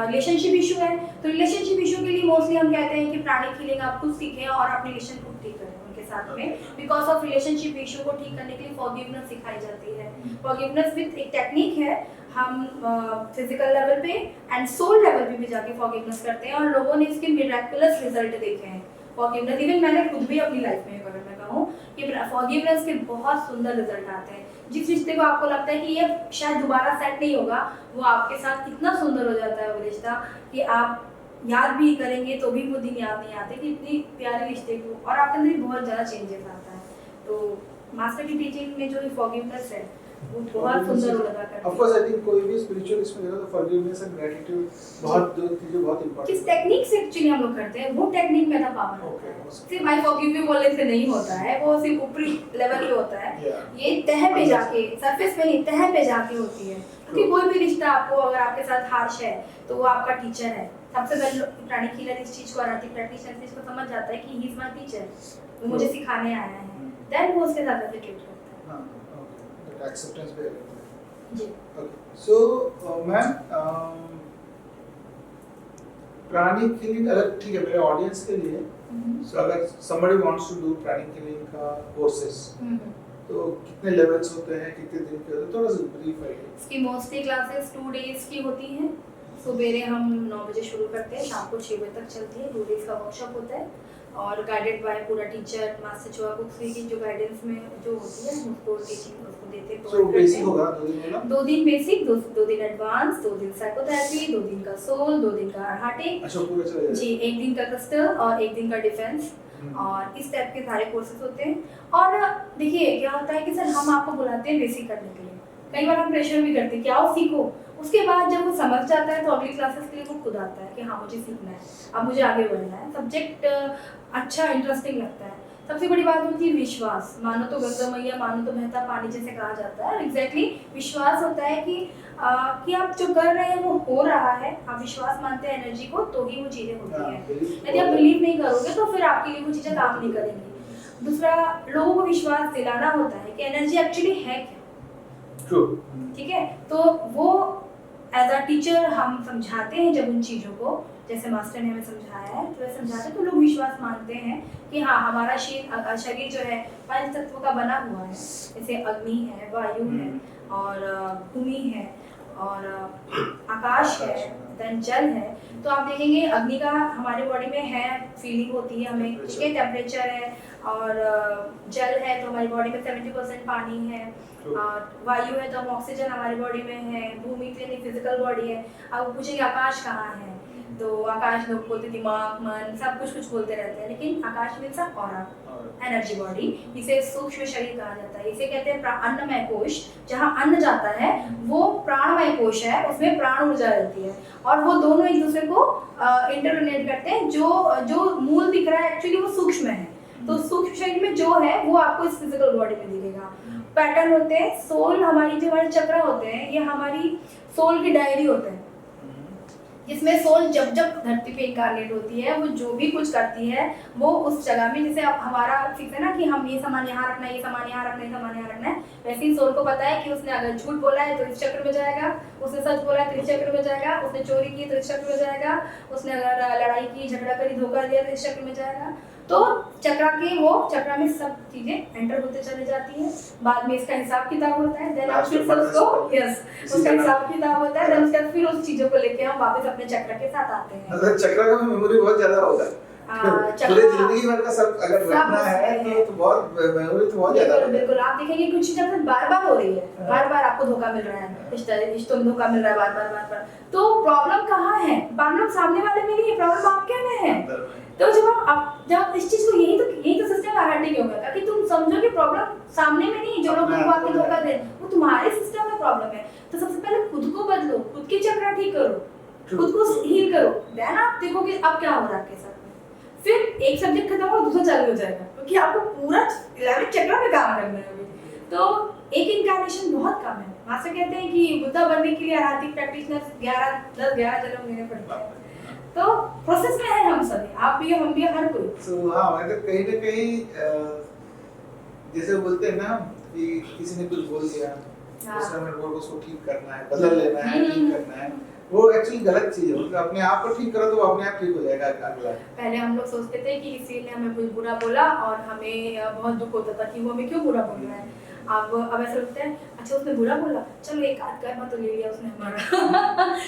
रिलेशनशिप इशू है, तो रिलेशनशिप इशू के लिए मोस्टली हम कहते हैं कि प्राणिक हीलिंग आप खुद सीखें और अपने रिलेशन को ठीक करें उनके साथ में, बिकॉज ऑफ रिलेशनशिप इशू को ठीक करने के लिए फॉरगिवनेस सिखाई जाती है। फॉरगिवनेस विद एक टेक्निक है, हम फिजिकल लेवल पे एंड सोल लेवल पे भी जाके फॉरगिवनेस करते हैं और लोगों ने इसके मिरेकुलस रिजल्ट देखे हैं। फॉरगिवनेस, इवन मैंने खुद भी अपनी लाइफ में अगर मैं कहूँ कि फॉरगिवनेस के बहुत सुंदर रिजल्ट आते हैं। जिस रिश्ते को आपको लगता है कि ये शायद दोबारा सेट नहीं होगा, वो आपके साथ इतना सुंदर हो जाता है वो रिश्ता कि आप याद भी करेंगे तो भी वो दिन याद नहीं आते कि इतनी प्यारे रिश्ते को, और आपके अंदर बहुत ज़्यादा चेंजेस आता है। तो मास्टर की टीचिंग में जो फॉरगिवनेस है वो बहुत सुंदर हो लगा करती है। ऑफ कोर्स आई थिंक कोई भी स्पिरिचुअल इसमें देखो तो फॉरगिवनेस एंड ग्रेटिट्यूड बहुत दो चीजें बहुत इंपॉर्टेंट। किस टेक्निक से एक्चुअली हम लोग करते हैं, वो टेक्निक में ना पावर होता है, सिर्फ आई फॉरगिव यू बोलने से नहीं होता है, वो सिर्फ ऊपरी लेवल पे होता है, ये तह पे जाके, सरफेस पे नहीं, तह पे जाके होती है। क्योंकि कोई भी रिश्ता आपको अगर आपके साथ हार्श है तो वो आपका टीचर है। सबसे पहले प्राणिक हीलर इस चीज को, आध्यात्मिक प्रैक्टिशनर इसको समझ जाता है कि ही इज माय टीचर, वो मुझे सिखाने आया है, देन वो उसके साथ ऐसे ट्रीट करता है। हां, ओके, दैट एक्सेप्टेंस भी है जी। Okay, so ma'am, pranic healing अलग, ठीक है, मेरे ऑडियंस के लिए, सो अगर somebody wants to do pranic healing का कोर्सेस, तो कितने लेवल्स होते हैं, कितने दिन के होते हैं, थोड़ा सा ब्रीफ आइडिया। इसकी मोस्टली क्लासेस 2 डेज की होती हैं। सवेरे हम 9 बजे शुरू करते हैं, शाम को 6 बजे तक चलती है। 2 डेज का वर्कशॉप होता है और गाइडेड बाय पूरा टीचर मास्टर चुआ बुक्स की जो गाइडेंस में जो होती है उसको टीचिंग उसको देते हैं। सो बेसिक होगा 2 दिन होगा, 2 दिन बेसिक, 2 दिन एडवांस, 2 दिन साइकोथेरेपी, 2 दिन का सोल, 2 दिन का हार्टिक। अच्छा पूरा चला जाएगा जी, 1 दिन का क्रिस्टल और 1 दिन का डिफेंस। और इस टाइप के सारे कोर्सेज होते हैं। और देखिए क्या होता है कि सर हम आपको बुलाते हैं बेसिक करने के लिए, कई बार हम प्रेशर भी करते हैं कि आओ सीखो। उसके बाद जब वो समझ जाता है तो अगली क्लासेस के लिए वो खुद आता है कि हाँ मुझे सीखना है, अब मुझे आगे बढ़ना है, सब्जेक्ट अच्छा इंटरेस्टिंग लगता है। सबसे बड़ी बात होती है विश्वास। मानो तो गंगा मैया, मानो तो बहता पानी, जैसे कहा जाता है। एग्जैक्टली विश्वास होता है कि आप जो कर रहे हैं वो हो रहा है। आप विश्वास मानते हैं एनर्जी को तो ही वो चीज़ें होती हैं। यदि आप बिलीव नहीं करोगे तो फिर आपके लिए वो चीज़ें काम नहीं करेंगी। दूसरा, लोगों को विश्वास दिलाना होता है कि एनर्जी एक्चुअली है क्या। ठीक है, तो वो एज अ टीचर हम समझाते हैं जब उन चीज़ों को, जैसे मास्टर ने हमें समझाया है तो समझाते हैं तो लोग विश्वास मानते हैं कि हाँ हमारा शरीर जो है 5 तत्वों का बना हुआ है। जैसे अग्नि है, वायु है और भूमि है और आकाश है, देन जल है। तो आप देखेंगे अग्नि का हमारे बॉडी में है, फीलिंग होती है हमें, ठीक है, टेम्परेचर है। और जल है तो हमारी बॉडी में 70% पानी है। और वायु है तो हम ऑक्सीजन हमारी बॉडी में है। भूमि तो यानी फिजिकल बॉडी है। अब पूछेंगे आकाश कहाँ है, तो आकाश लोग बोलते दिमाग, मन, सब कुछ बोलते रहते हैं, लेकिन आकाश मीन्स ऑरा, एनर्जी बॉडी। इसे सूक्ष्म शरीर कहा जाता है। इसे कहते हैं अन्नमय कोश। जहाँ अन्न जाता है वो प्राणमय कोश है, उसमें प्राण ऊर्जा रहती है और वो दोनों एक दूसरे को इंटररिलेट करते हैं। जो मूल दिख रहा है एक्चुअली वो सूक्ष्म है, तो सूक्ष्म शरीर में जो है वो आपको इस फिजिकल बॉडी में दिखेगा। पैटर्न होते हैं, सोल हमारी जो हमारे चक्र होते हैं ये हमारी सोल की डायरी होते हैं, जिसमें सोल जब जब धरती पे इनकारनेट होती है वो जो भी कुछ करती है वो उस जगह में, जैसे अब हमारा फिक्स है ना कि हम ये सामान यहाँ रखना है, ये सामान यहाँ रखना है, ये सामान यहाँ रखना है, वैसे ही सोल को पता है कि उसने अगर झूठ बोला है तो इस चक्र में जाएगा, उसने सच बोला है तो इस चक्र में जाएगा, उसने चोरी की तो इस चक्र में जाएगा, उसने अगर लड़ाई की, झगड़ा करी, धोखा दिया तो इस चक्र में जाएगा। तो चक्रा में सब चीजें एंटर होते चले जाती हैं। बाद में इसका हिसाब किताब होता है, देन फिर से उसको उसका हिसाब किताब होता है, देन उसके बाद फिर उस चीजों को लेके हम वापस अपने चक्र के साथ आते हैं। मतलब चक्र का मेमोरी बहुत ज्यादा होगा। पूरे जिंदगी भर का सब अगर रखना है तो बहुत मेमोरी तो बहुत ज्यादा होगा। बिल्कुल, आप देखेंगे कुछ चीजें बार-बार हो रही है, बार-बार आपको धोखा मिल रहा है, रिश्तों में धोखा मिल रहा है बार-बार। तो प्रॉब्लम कहाँ है? प्रॉब्लम सामने वाले में नहीं है, प्रॉब्लम आपके में है। तो जब इस चीज को यही तो सिस्टम आरटी क्यों करता है कि तुम समझो कि प्रॉब्लम सामने में नहीं, जो लोग तुमको आके धोखा दे वो तुम्हारे सिस्टम में प्रॉब्लम है। तो सबसे पहले खुद को बदलो, खुद की चक्र ठीक करो, खुद को हील करो, देन आप देखोगे अब क्या हो रहा है आपके साथ में। फिर एक सब्जेक्ट खत्म हो दूसरा चालू हो जाएगा, क्योंकि आपको पूरा 11 चक्र में काम करना है अभी। तो एक इनकार्नेशन बहुत कम है। वहाँ से कहते हैं कि बुद्धा बनने के लिए आध्यात्मिक प्रैक्टिशनर्स 11 जन्म लेने पड़ते हैं। तो प्रोसेस में है हम सभी, आप भी, हम भी, हर कोई। हाँ, मतलब कहीं ना कहीं जैसे बोलते हैं ना कि किसी ने कुछ बोल दिया, दूसरा मिनट बोल उसको ठीक करना है, बदल लेना है, ठीक करना है, वो एक्चुअली गलत चीज है। मतलब अपने आप को ठीक करो तो अपने आप ठीक हो जाएगा अगला। पहले हम लोग सोचते थे कि किसी ने हमें कुछ बुरा बोला और हमें बहुत दुख होता था कि वो हमें क्यों बुरा बोल रहा है। अब ऐसा लगता है अच्छा उसने बुरा बोला, चलो एक आध कर्म तो ले लिया उसने हमारा।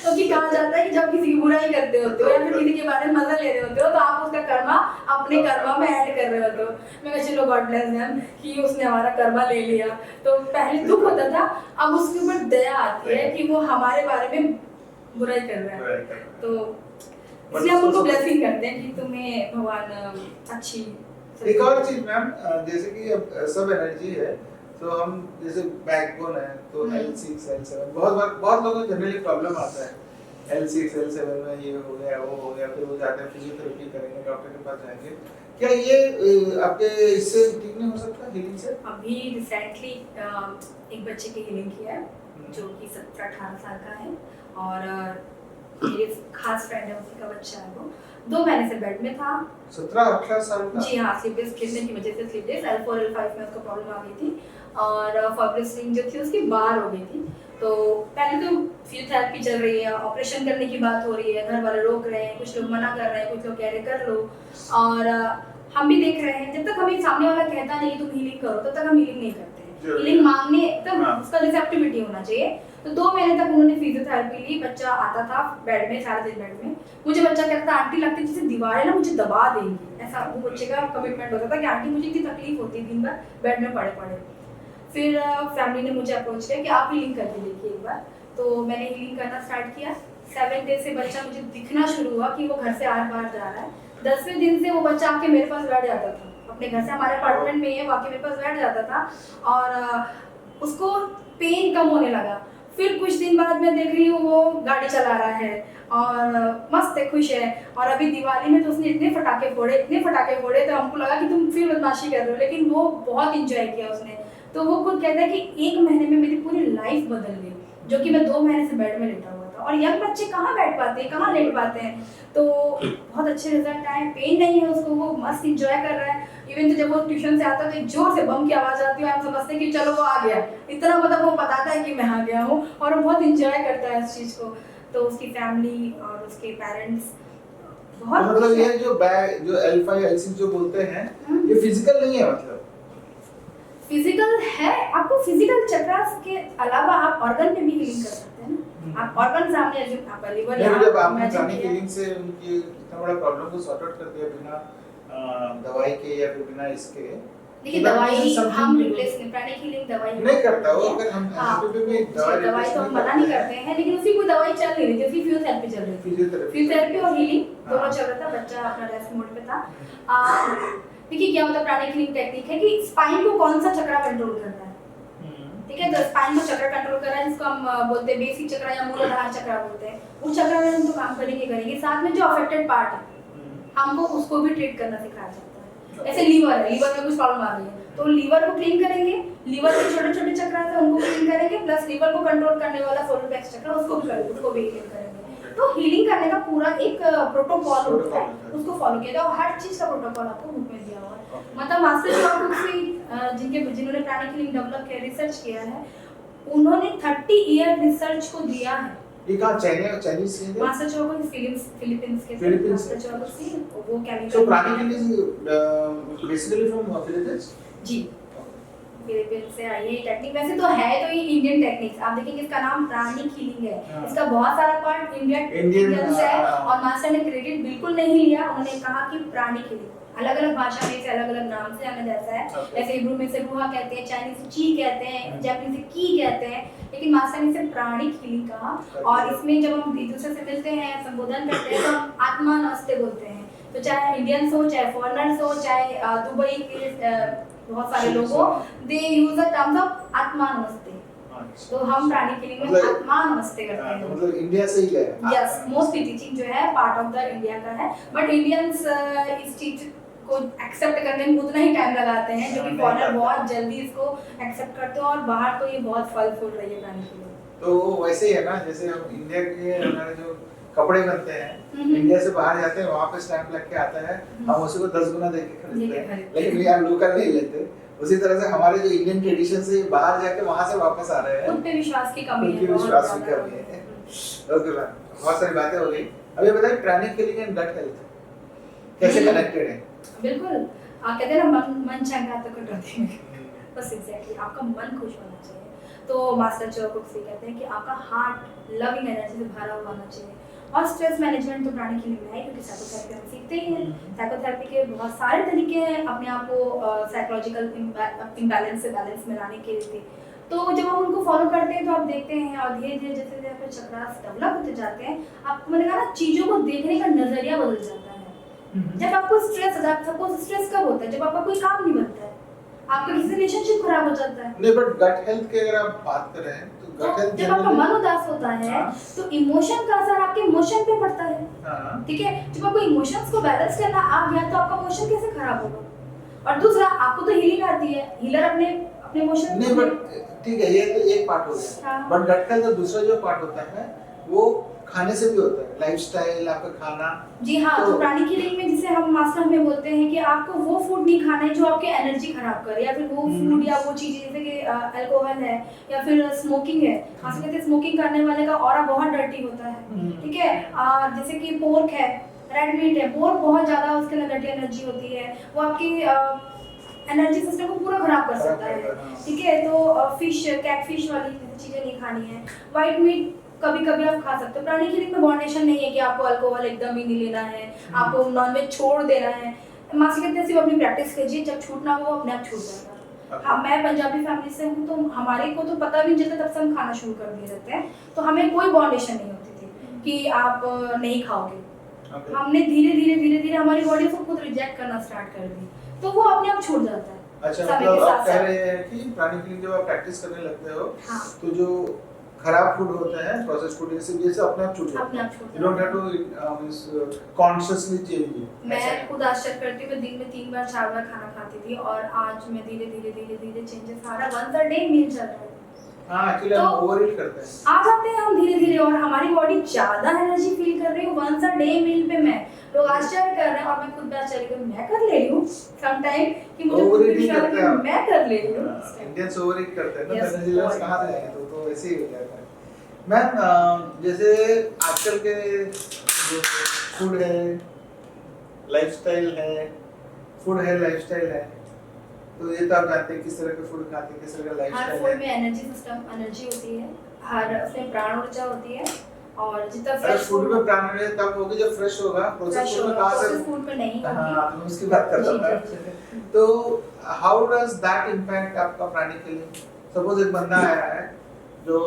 क्योंकि कहा जाता है कि जब किसी की बुराई करते होते हो या फिर किसी के बारे में मजा ले रहे होते हो तो आप उसका कर्मा अपने कर्मा में ऐड कर रहे होते हो। मैं कहा चलो गॉड ब्लेस देम कि उसने हमारा कर्मा ले लिया। तो पहले दुख होता था, अब उसके ऊपर दया आती है कि वो हमारे बारे में बुराई कर रहा है। तो इसलिए हम उनको ब्लेसिंग करते हैं कि तुम्हें भगवान अच्छी। एक और चीज मैम, जैसे कि अब सब एनर्जी है तो हम जैसे बैकबोन है तो L6 L7 बहुत लोगों को जनरली प्रॉब्लम आता है। L6 L7 में ये हो गया वो हो गया, फिर वो जाते हैं फिजियोथेरेपी करेंगे, डॉक्टर के पास जाएंगे। क्या ये आपके इससे ठीक नहीं हो सकता हीलिंग से? अभी रिसेंटली एक बच्चे की हीलिंग किया है जो कि 17-18 साल का है और मेरे खास फ्रेंड है, उसी का बच्चा है। वो 2 महीने से बेड में था। 17-18 साल का? जी हाँ, स्लीपलेस खेलने की वजह से स्लीपलेस L4 L5 में उसको प्रॉब्लम आ गई थी और फॉर्ब्रेस रिंग जो थी उसकी बाहर हो गई थी। तो पहले तो फिजियोथेरेपी चल रही है, ऑपरेशन करने की बात हो रही है, घर वाले रोक रहे हैं, कुछ लोग मना कर रहे हैं, कुछ लोग कह रहे कर लो। और हम भी देख रहे हैं जब तक हमें सामने वाला कहता नहीं तुम हीलिंग करो तब तक हम हीलिंग नहीं करते हैं। हीलिंग मांगने एकदम हाँ। उसका रिसेप्टिविटी होना चाहिए। तो 2 महीने तक उन्होंने फिजियोथेरेपी ली। बच्चा आता था बेड में, सारा दिन बेड में। मुझे बच्चा कहता था आंटी लगती जैसे दीवारें ना मुझे दबा देंगी, ऐसा वो बच्चे का कमिटमेंट होता था कि आंटी मुझे इतनी तकलीफ होती है दिन भर बेड में पड़े पड़े। फिर फैमिली ने मुझे अप्रोच किया कि आप हीलिंग करके देखिए एक बार। तो मैंने हीलिंग करना स्टार्ट किया। 7 डे से बच्चा मुझे दिखना शुरू हुआ कि वो घर से आर बाहर जा रहा है। 10वें दिन से वो बच्चा आके मेरे पास बैठ जाता था, अपने घर से हमारे अपार्टमेंट में ही है, वो आके मेरे पास बैठ जाता था और उसको पेन कम होने लगा। फिर कुछ दिन बाद मैं देख रही हूँ वो गाड़ी चला रहा है और मस्त है, खुश है। और अभी दिवाली में तो उसने इतने फटाके फोड़े तो हमको लगा कि तुम फिर बदमाशी कर रहे हो, लेकिन वो बहुत इंजॉय किया उसने। तो वो खुद कहता है कि 1 महीने में मेरी पूरी लाइफ बदल गई, जो कि मैं 2 महीने से बेड में लेटा हुआ था। और यंग बच्चे कहाँ बैठ पाते हैं, कहाँ लेट पाते हैं। तो बहुत अच्छे रिजल्ट आए, पेन नहीं है उसको, वो मस्त इंजॉय कर रहा है। इवन तो जब वो ट्यूशन से आता है तो एक जोर से बम की आवाज़ आती है, हम समझते हैं कि चलो वो आ गया, इतना मतलब वो बताता है कि मैं आ गया हूँ, और वो बहुत इंजॉय करता है इस चीज़ को। तो उसकी फैमिली और उसके पेरेंट्स बहुत तो मतलब ये जो L5 L6 जो बोलते हैं ये फिजिकल नहीं है, मतलब फिजिकल है। आपको फिजिकल चक्रास के अलावा आप ऑर्गन पे भी हीलिंग कर सकते हैं ना। आप ऑर्गन सामने आपका लिवर नहीं, जब आपने प्राणिक हीलिंग से उनकी इतना बड़ा प्रॉब्लम को सॉर्ट आउट कर दिया बिना दवाई के या फिर बिना इसके, देखिए दवाई हम रिप्लेस नहीं, प्राणिक हीलिंग दवाई नहीं करता वो। अगर हम एमपीपी में दवाई तो हम मना नहीं करते हैं, लेकिन उसी कोई दवाई चल रही थी, उसकी फिजियोथेरेपी चल रही थी। फिजियोथेरेपी और हीलिंग दोनों चल रहा था। बच्चा अपना रेस्ट मोड पे था। देखिए क्या होता है, प्राणिक हीलिंग टेक्निक है कि स्पाइन को कौन सा चक्र कंट्रोल कर रहा है, ठीक है। तो स्पाइन को चक्र कंट्रोल कर रहा है, जिसको हम बोलते हैं बेसिक चक्र या मूलाधार चक्र बोलते हैं। उस चक्र में हम तो काम करेंगे। साथ में जो अफेक्टेड पार्ट है हमको उसको भी ट्रीट करना सिखाया जाता है। ऐसे लीवर है, लीवर में कुछ प्रॉब्लम आ रही है तो लीवर को क्लीन करेंगे, लीवर के छोटे छोटे चक्र हैं उनको क्लीन करेंगे, प्लस लीवर को कंट्रोल करने वाला सोलर प्लेक्स चक्र उसको भी क्लीन करेंगे। तो हीलिंग करने का पूरा एक प्रोटोकॉल होता है, उसको फॉलो किया जाए और हर चीज का प्रोटोकॉल आपको बुक में दिया हुआ है। मतलब मास्टर डॉक्टर जिन्होंने प्राणिक हीलिंग डेवलप किया, रिसर्च किया है, उन्होंने 30 ईयर रिसर्च को दिया है। ये कहाँ चाइनीज से है? मास्टर चौको फिलीपींस के मास्टर चौको से वो chemical. So pranic healing is basically from Philippines? जी, फिलीपींस से आई है ये टेक्निक। वैसे तो है तो ये इंडियन टेक्निक्स, आप देखेंगे इसका नाम प्राणिक हीलिंग है। इसका बहुत सारा पार्ट इंडियन से है और मास्टर ने क्रेडिट बिल्कुल नहीं लिया। उन्होंने कहा कि प्राणिक हीलिंग अलग अलग भाषा में इसे अलग अलग नाम से जाना जाता है। जैसे हिब्रू में से रूहा कहते हैं, चाइनीज से ची कहते हैं, जापानीज से की कहते हैं, लेकिन मास्टर ने इसे प्राणिक हीलिंग कहा। और इसमें जब हम एक दूसरे से मिलते हैं, संबोधन करते हैं, तो हम आत्मा नमस्ते बोलते हैं। तो चाहे इंडियंस हो, चाहे फॉरेनर्स हो, चाहे दुबई के बहुत सारे लोग हो, दे यूज द टर्म्स ऑफ आत्मा नमस्ते। तो हम प्राणिक हीलिंग में आत्मा नमस्ते करते हैं। मतलब इंडिया से ही है। यस, मोस्टली टीचिंग जो है पार्ट ऑफ द इंडिया का है, बट इंडियंस इस चीज को एक्सेप्ट करने में उतना ही टाइम लगाते हैं, जो कि फॉरेनर बहुत जल्दी इसको एक्सेप्ट करते हैं और बाहर तो ये बहुत फल फूल रही है प्राणिक हीलिंग। तो वैसे ही है ना, जैसे हम इंडिया के हमारे जो कपड़े बनते हैं, इंडिया से बाहर जाते हैं, वहाँ पे स्टैंप लग के आता है, हम उसी को 10 गुना दे के खरीदते हैं, लेकिन यहाँ लोकल नहीं लेते। उसी तरह से हमारे जो इंडियन ट्रेडिशन से बाहर जाके वहाँ से वापस आ रहे हैं, खुद पे विश्वास की कमी है। विश्वास की कमी है। ओके मैम, बहुत सारी बातें हो गई। अभी बताइए प्राणिक हीलिंग एंड गट हेल्थ कैसे कनेक्टेड है? बिल्कुल, कहते हैं ना मन चंगा तो कटौती में। बस एग्जैक्टली आपका मन खुश होना चाहिए। तो मास्टर चौको से कहते हैं कि आपका हार्ट लविंग एनर्जी से भरा हुआ होना चाहिए। और स्ट्रेस मैनेजमेंट तो प्राणिक हीलिंग में है, क्योंकि साइकोथेरेपी हम सीखते ही हैं। साइकोथेरेपी के बहुत सारे तरीके हैं अपने आप को साइकोलॉजिकल इम्बैलेंस से बैलेंस में लाने के लिए। तो जब हम उनको फॉलो करते हैं तो आप देखते हैं और धीरे धीरे जैसे जैसे चक्रास डेवलप होते जाते हैं, आपको मैंने कहा ना चीज़ों को देखने का नजरिया बदल जाता है। जब आपको स्ट्रेस सपोज स्ट्रेस कब होता है? जब आपका कोई काम नहीं बनता है, आपका किसी रिलेशनशिप खराब हो जाता है। नहीं, बट गट हेल्थ की अगर आप बात करें तो गट हेल्थ जब आपका मन उदास होता है तो इमोशन का असर आपके इमोशन पे पड़ता है, ठीक है। जब आपको इमोशंस को बैलेंस करना आ गया तो आपका इमोशन कैसे खराब होगा? और दूसरा, आपको तो हीलिंग आती है, हीलर अपने इमोशन नहीं, बट ठीक है, ये तो एक पार्ट हो गया। बट गट हेल्थ का दूसरा जो पार्ट होता है वो खाने से भी होता है, लाइफस्टाइल, आपका खाना। जी हाँ, तो प्राणिक हीलिंग में जिसे हम मास्टर में बोलते हैं कि आपको वो फूड नहीं खाना है जो आपके एनर्जी खराब करे, या फिर वो फूड या वो चीजें जैसे कि अल्कोहल है या फिर स्मोकिंग है। खास करके स्मोकिंग करने वाले का ऑरा बहुत डर्टी होता है, ठीक है। जैसे कि पोर्क है, रेड मीट है, पोर्क बहुत ज्यादा उसके अंदर डर्टी एनर्जी होती है, वो आपकी एनर्जी सिस्टम को पूरा खराब कर सकता है। हाँ। ठीक है, तो फिश, कैटफिश वाली चीजें नहीं खानी है। व्हाइट मीट कभी कभी आप खा सकते हो। प्राणिक हीलिंग में बाउंडेशन नहीं है कि आपको अल्कोहल एकदम ही नहीं लेना है, आपको नॉनवेज छोड़ देना है। मासी कहते हैं सिर्फ अपनी प्रैक्टिस कीजिए, जब छूटना हो अपने आप छूट जाएगा। हाँ, मैं पंजाबी फैमिली से हूँ, तो हमारे को तो पता भी नहीं चलता तब से हम खाना शुरू कर दिए जाते हैं, तो हमें कोई बाउंडेशन नहीं होती थी कि आप नहीं खाओगे। हमने धीरे धीरे धीरे धीरे हमारी बॉडी को खुद रिजेक्ट करना स्टार्ट कर दी, तो वो अपने आप छूट जाता है। अच्छा, समय मतलब के आप साथ कह साथ। रहे हैं कि प्राणिक हीलिंग जब आप प्रैक्टिस करने लगते हो, हाँ। तो जो खराब फूड होता है, प्रोसेस्ड फूड, जैसे अपने आप छूट जाता है। अपने आप छूट You don't have to means consciously change it. मैं खुद आश्चर्य करती हूँ, मैं दिन में 3 बार 4 बार खाना खाती थी, और आज मैं धीरे धीरे चेंजेस आ रहा है। वंस अ डे मील चल रहा है। हाँ, एक्चुअली हम ओवरईट करते हैं। आ जाते हैं हम धीरे धीरे, और हमारी बॉडी ज्यादा एनर्जी फील कर रही है वंस अ डे मील पे। मैं लोग आश्चर्य कर रहे हैं, और मैं खुद भी आश्चर्य कर, मैं कर ले रही हूँ सम टाइम कि मुझे खुद भी Overeating करते हैं आप। मैं कर ले रही हूँ। इंडियंस ओवरईट करते हैं ना, Yes, एनर्जी लेवल्स बहुत। कहाँ रहेंगे, तो ऐसे ही हो जाता है। मैम, जैसे आजकल के जो फूड है, लाइफस्टाइल है, फूड है लाइफस्टाइल है, तो ये तो आप जानते हैं किस तरह के फूड खाते हैं, किस तरह का हर लाइफस्टाइल फूड है। में एनर्जी सिस्टम, एनर्जी होती है, हर उसमें प्राण ऊर्जा होती है, और जितना अरे फ्रेश फूड में प्राण में तब होगी जब फ्रेश होगा, प्रोसेस फूड में कहाँ से? प्रोसेस फूड में नहीं होगी। हाँ, तो मैं उसकी बात कर रहा था। तो हाउ डज दैट इम्पैक्ट आपका प्राणिक हीलिंग? सपोज एक बंदा आया है जो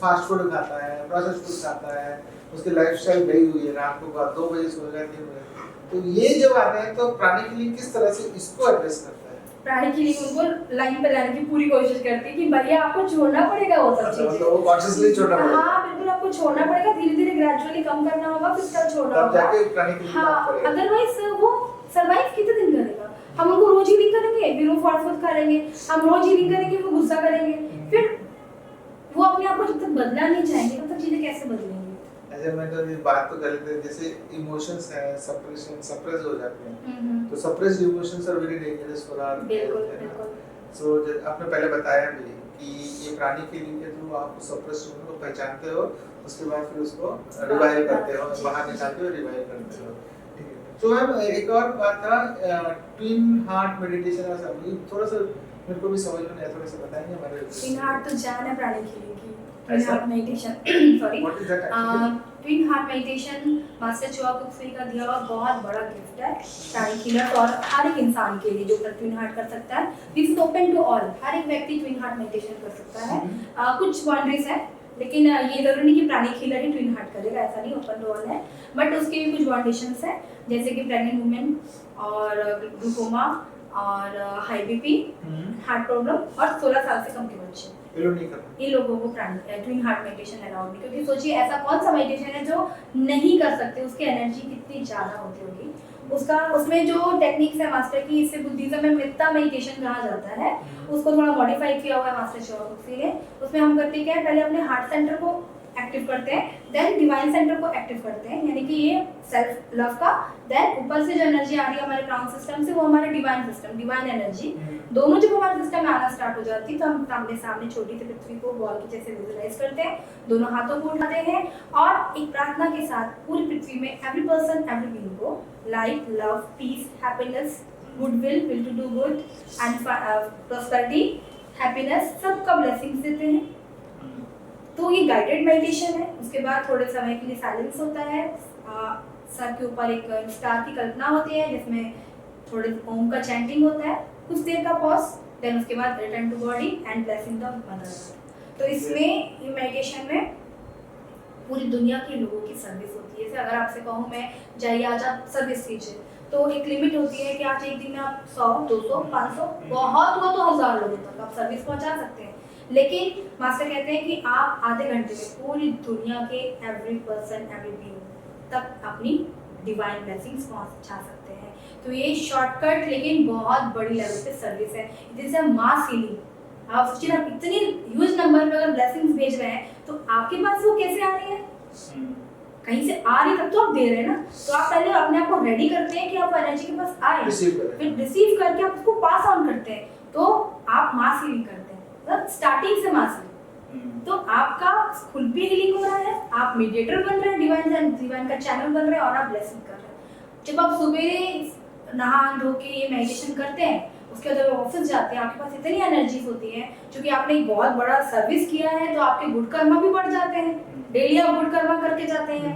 फास्ट फूड खाता है, प्रोसेस्ड फूड खाता है, उसकी लाइफस्टाइल गई हुई है, रात को 2 बजे सो जाए, 3 बजे, तो ये जब आते हैं तो प्राणिक हीलिंग किस तरह से इसको एड्रेस करता है? प्राणिक हीलिंग उनको लाइन पे लाने की पूरी कोशिश करती है कि भैया आपको छोड़ना पड़ेगा वो सब चीजें। तो वो कॉन्शियसली छोड़ना पड़ेगा। हाँ बिल्कुल, आपको छोड़ना पड़ेगा, धीरे धीरे ग्रेजुअली कम करना होगा, फिर तब छोड़ना तब होगा। जाके प्राणिक हीलिंग हाँ, काम करेगा। अदरवाइज वो सरवाइव कितने दिन करेगा? हम उनको रोज हीलिंग करेंगे, फिर वो फास्ट फूड खा लेंगे, हम रोज हीलिंग करेंगे, वो गुस्सा करेंगे, फिर वो अपने आप को जब तक बदलना नहीं चाहेंगे तब तक चीजें कैसे बदलेंगी? ऐसे में तो ये बात तो कर लेते हैं, जैसे इमोशंस है, सप्रेस हो जाते हैं, तो suppressed emotions are very dangerous for our. बिल्कुल बिल्कुल। सो आपने पहले बताया भी कि ये प्राणिक हीलिंग के थ्रू आप सप्रेस्ड इमोशन को पहचानते हो, उसके बाद फिर उसको रिवाइव करते हो, बाहर निकालते हो, रिवाइव करते हो। ठीक है। तो मैम एक और बात था, ट्विन हार्ट मेडिटेशन और सब, ये थोड़ा सा मेरे को भी समझ में नहीं आया, थोड़ा सा बताएंगे हमारे? ट्विन हार्ट तो जान है प्राणिक हीलिंग की। ट्विन ऐसा? Heart meditation sorry, What is that actually? Twin heart meditation master Choa Kok Sui का दिया हुआ बहुत बड़ा गिफ्ट है प्राणिक हीलर और हर एक इंसान के लिए जो ट्विन हार्ट कर सकता है। This is open to all, हर एक व्यक्ति ट्विन हार्ट मेडिटेशन कर सकता है। कुछ बाउंड्रीज है, लेकिन ये जरूरी नहीं कि प्राणिक हीलर ही ट्विन हार्ट करेगा, ऐसा नहीं, ओपन टू ऑल है। बट उसके भी कुछ बाउंडेशंस है, जैसे कि प्रेग्नेंट वुमेन और ग्लूकोमा और हाई बीपी, हार्ट प्रॉब्लम और 16 साल से कम के बच्चे, ये लोगों को ट्विन हार्ट मेडिटेशन अलाउड नहीं। क्योंकि सोचिए ऐसा कौन सा मेडिटेशन है जो नहीं कर सकते, उसकी एनर्जी कितनी ज़्यादा होती होगी। उसमें जो टेक्निक्स है मास्टर की, इससे बुद्धिज्म में मेत्ता मेडिटेशन कहा जाता है, उसको थोड़ा मॉडिफाई किया हुआ है मास्टर चोआ कुक्सी ने। उसमें हम करते क्या है, पहले अपने हार्ट सेंटर को एक्टिव करते हैं, देन डिवाइन सेंटर को एक्टिव करते हैं, यानी कि ये सेल्फ लव का, देन ऊपर से जो एनर्जी आ रही है हमारे प्राण सिस्टम से, वो हमारे डिवाइन सिस्टम, डिवाइन एनर्जी, दोनों जब हमारे सिस्टम में आना स्टार्ट हो जाती है तो हम सामने सामने छोटी सी पृथ्वी को बॉल के जैसे विजुलाइज करते हैं, दोनों हाथों को उठाते हैं और एक प्रार्थना के साथ पूरी पृथ्वी में एवरी पर्सन एवरी बीइंग को light, love, peace, happiness, goodwill, will to do good and prosperity, happiness, सबका ब्लेसिंग्स देते हैं। तो ये गाइडेड मेडिटेशन है। उसके बाद थोड़े समय के लिए साइलेंस होता है, सर के ऊपर एक स्टार की कल्पना होती है जिसमें थोड़े ओम का चैंटिंग होता है, कुछ देर का पॉज, देन उसके बाद return to body and blessing the mother. तो इसमें ये मेडिटेशन में पूरी दुनिया के लोगों की सर्विस होती है। जैसे अगर आपसे कहूँ मैं जाइए आज आप सर्विस कीजिए, तो एक लिमिट होती है कि आज एक दिन में आप 100, 200, 500, बहुत हुआ तो 1000 लोगों तक आप सर्विस पहुंचा सकते हैं। लेकिन मास्टर कहते हैं कि आप आधे घंटे में पूरी दुनिया के एवरी पर्सन एवरी बीइंग तक अपनी डिवाइन ब्लेसिंग्स पहुंचा सकते हैं। तो ये शॉर्टकट लेकिन बहुत बड़ी लेवल पे सर्विस है। This is a mass healing. आप सोचिए ना, इतनी ह्यूज नंबर पे अगर ब्लेसिंग्स भेज रहे हैं तो आपके पास वो कैसे आ रही है? कहीं से आ रही, तब तो आप दे रहे हैं ना। तो आप पहले अपने आप को रेडी करते हैं कि आप एनर्जी के पास आए, फिर रिसीव करके आप उसको पास ऑन करते हैं, तो आप मास हीलिंग करते हैं। मतलब स्टार्टिंग से मास हीलिंग, तो आपका खुद भी हीलिंग हो रहा है, आप मीडिएटर बन रहे हैं, डिवाइन का चैनल बन रहे हैं और आप ब्लेसिंग कर रहे हैं। जब आप सुबह नहा धो के ये मेडिटेशन करते हैं उसके बाद जब ऑफिस जाते हैं आपके पास इतनी एनर्जीज होती हैं, क्योंकि आपने एक बहुत बड़ा सर्विस किया है तो आपके गुड कर्मा भी बढ़ जाते हैं। डेली आप गुड कर्मा करके जाते हैं,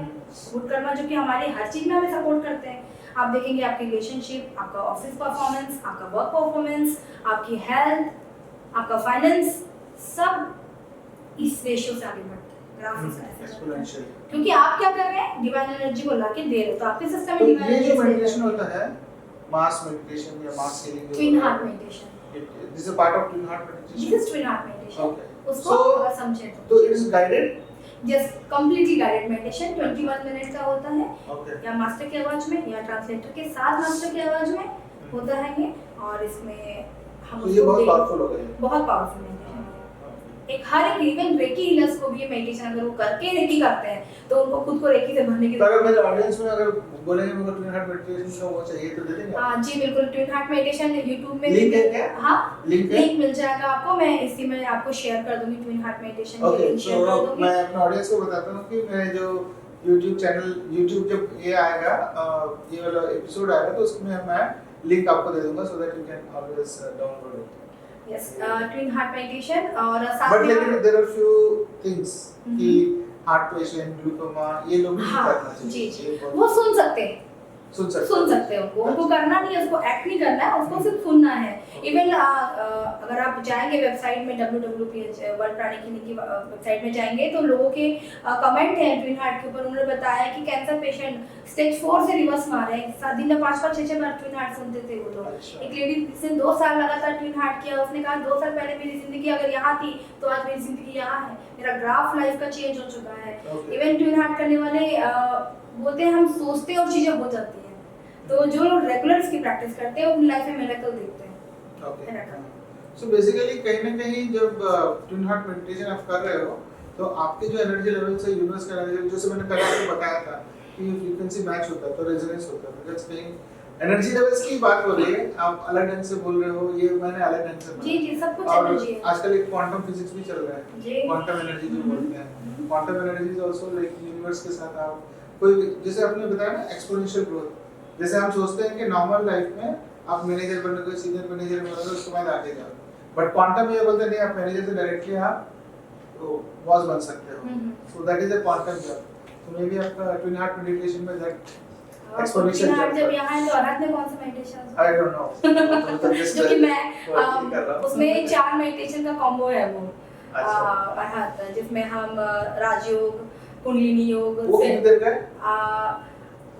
गुड कर्मा जो कि हमारे हर चीज में हमें सपोर्ट करते हैं। आप देखेंगे आपकी रिलेशनशिप, आपका ऑफिस परफॉर्मेंस, आपका वर्क परफॉर्मेंस, आपकी हेल्थ, आपका फाइनेंस, सब इस रेशियो से आगे बढ़ता है, ग्राफ इस तरह से बढ़ता है। एक्सपोनेंशियल। क्योंकि आप क्या कर रहे हैं, डिवाइन एनर्जी को लाके दे रहे हो, तो आपके सिस्टम तो में डिवाइन ये जो एनर्जी मेडिटेशन होता है, मास मेडिटेशन या mass healing, twin heart meditation, this is a part of twin heart meditation. This is twin heart meditation. Okay, उसको अगर समझे तो it is guided, just completely guided meditation 21 minute का होता है, ओके, या मास्टर की आवाज में या ट्रांसलेटर के साथ मास्टर की आवाज में होता है ये। और इसमें हम तो ये बहुत पावरफुल हो गया है। बहुत पावरफुल मेडिटेशन है। एक हर एक इवन रेकी हीलर्स को भी ये मेडिटेशन अगर वो करके रेकी करते हैं तो उनको खुद को रेकी से भरने की तो अगर मेरे ऑडियंस में अगर बोलेंगे मेरे को ट्विन हार्ट मेडिटेशन का वो चाहिए तो दे देंगे आप? हाँ जी बिल्कुल, ट्विन हार्ट मेडिटेशन YouTube में लिंक है क्या? हाँ लिंक है? लिंक मिल जाएगा आपको, मैं इसी में आपको शेयर कर दूंगी, twin heart meditation okay, link share कर तो दूंगी। मैं अपने ऑडियंस को बताता हूँ कि मैं जो YouTube चैनल, YouTube जब ये आएगा, ये वाला एपिसोड आएगा तो उसमें मैं लिंक आपको दे दूंगा, so that you can always download it. Yes, twin heart meditation. और साथ बट में लेकिन देयर आर फ्यू थिंग्स कि हार्ट पेशेंट, ग्लूकोमा, ये लोग नहीं हाँ करना चाहिए। जी जी, ये बहुत- वो सुन सकते हैं, सुन सकते हैं उनको करना नहीं है, उसको एक्ट नहीं करना है, उसको सिर्फ सुनना है। इवन अगर आप जाएंगे वेबसाइट में WWPH वर्ल्ड प्राणिक क्लिनिक की वेबसाइट में जाएंगे तो लोगों के कमेंट हैं ट्विन हार्ट के ऊपर, उन्होंने बताया कि कैंसर पेशेंट स्टेज 4 से रिवर्स में आ रहे हैं, 7 दिन में 5-5 6-6 बार ट्विन हार्ट सुनते थे वो लोग। अच्छा। एक लेडी जिसने 2 साल लगातार ट्विन हार्ट किया, उसने कहा 2 साल पहले मेरी जिंदगी अगर यहाँ थी तो आज मेरी जिंदगी यहाँ है, मेरा ग्राफ लाइफ का चेंज हो चुका है। Okay. इवन ट्विन हार्ट करने वाले बोलते हैं हम सोचते हैं और चीजें हो जाती हैं, तो जो लोग रेगुलर इसकी प्रैक्टिस करते हैं वो अपनी लाइफ में मिरेकल देखते हैं। ओके, सो बेसिकली कहीं ना कहीं जब ट्विन हार्ट मेडिटेशन आप कर रहे हो तो आपके जो एनर्जी लेवल से यूनिवर्स का एनर्जी, जैसे मैंने पहले आपको बताया था कि फ्रीक्वेंसी मैच होता है तो रेजोनेंस होता है, बिकॉज़ कहीं एनर्जी लेवल्स की बात हो रही है, आप अलग ढंग से बोल रहे हो, ये मैंने अलग ढंग से बोला। जी जी, सब कुछ और एनर्जी है आजकल एक क्वांटम फिजिक्स भी चल रहा है, जी। क्वांटम एनर्जी जो बोलते हैं, quantum energy is also like universe के साथ आप कोई, जैसे आपने बताया ना एक्सपोनेंशियल ग्रोथ, जैसे हम सोचते हैं कि नॉर्मल लाइफ में आप मैनेजर बनोगे, सीनियर मैनेजर बनोगे, उसके बाद आगे जाओ, बट क्वांटम में ये बोलते हैं नहीं, आप मैनेजर से डायरेक्टली आप बॉस बन सकते हो, so that is a quantum jump. तो मे बी आपका ट्विन हार्ट मेडिटेशन में that exponential twin heart jump, जब यहाँ है तो अरहत में कौन सा मेडिटेशन, आई डोंट नो, तो जो कि मैं उसमें 4 मेडिटेशन का कॉम्बो है वो अरहत, जिसमें हम राजयोग, कुंडलिनी योग, वो कितनी देर का है?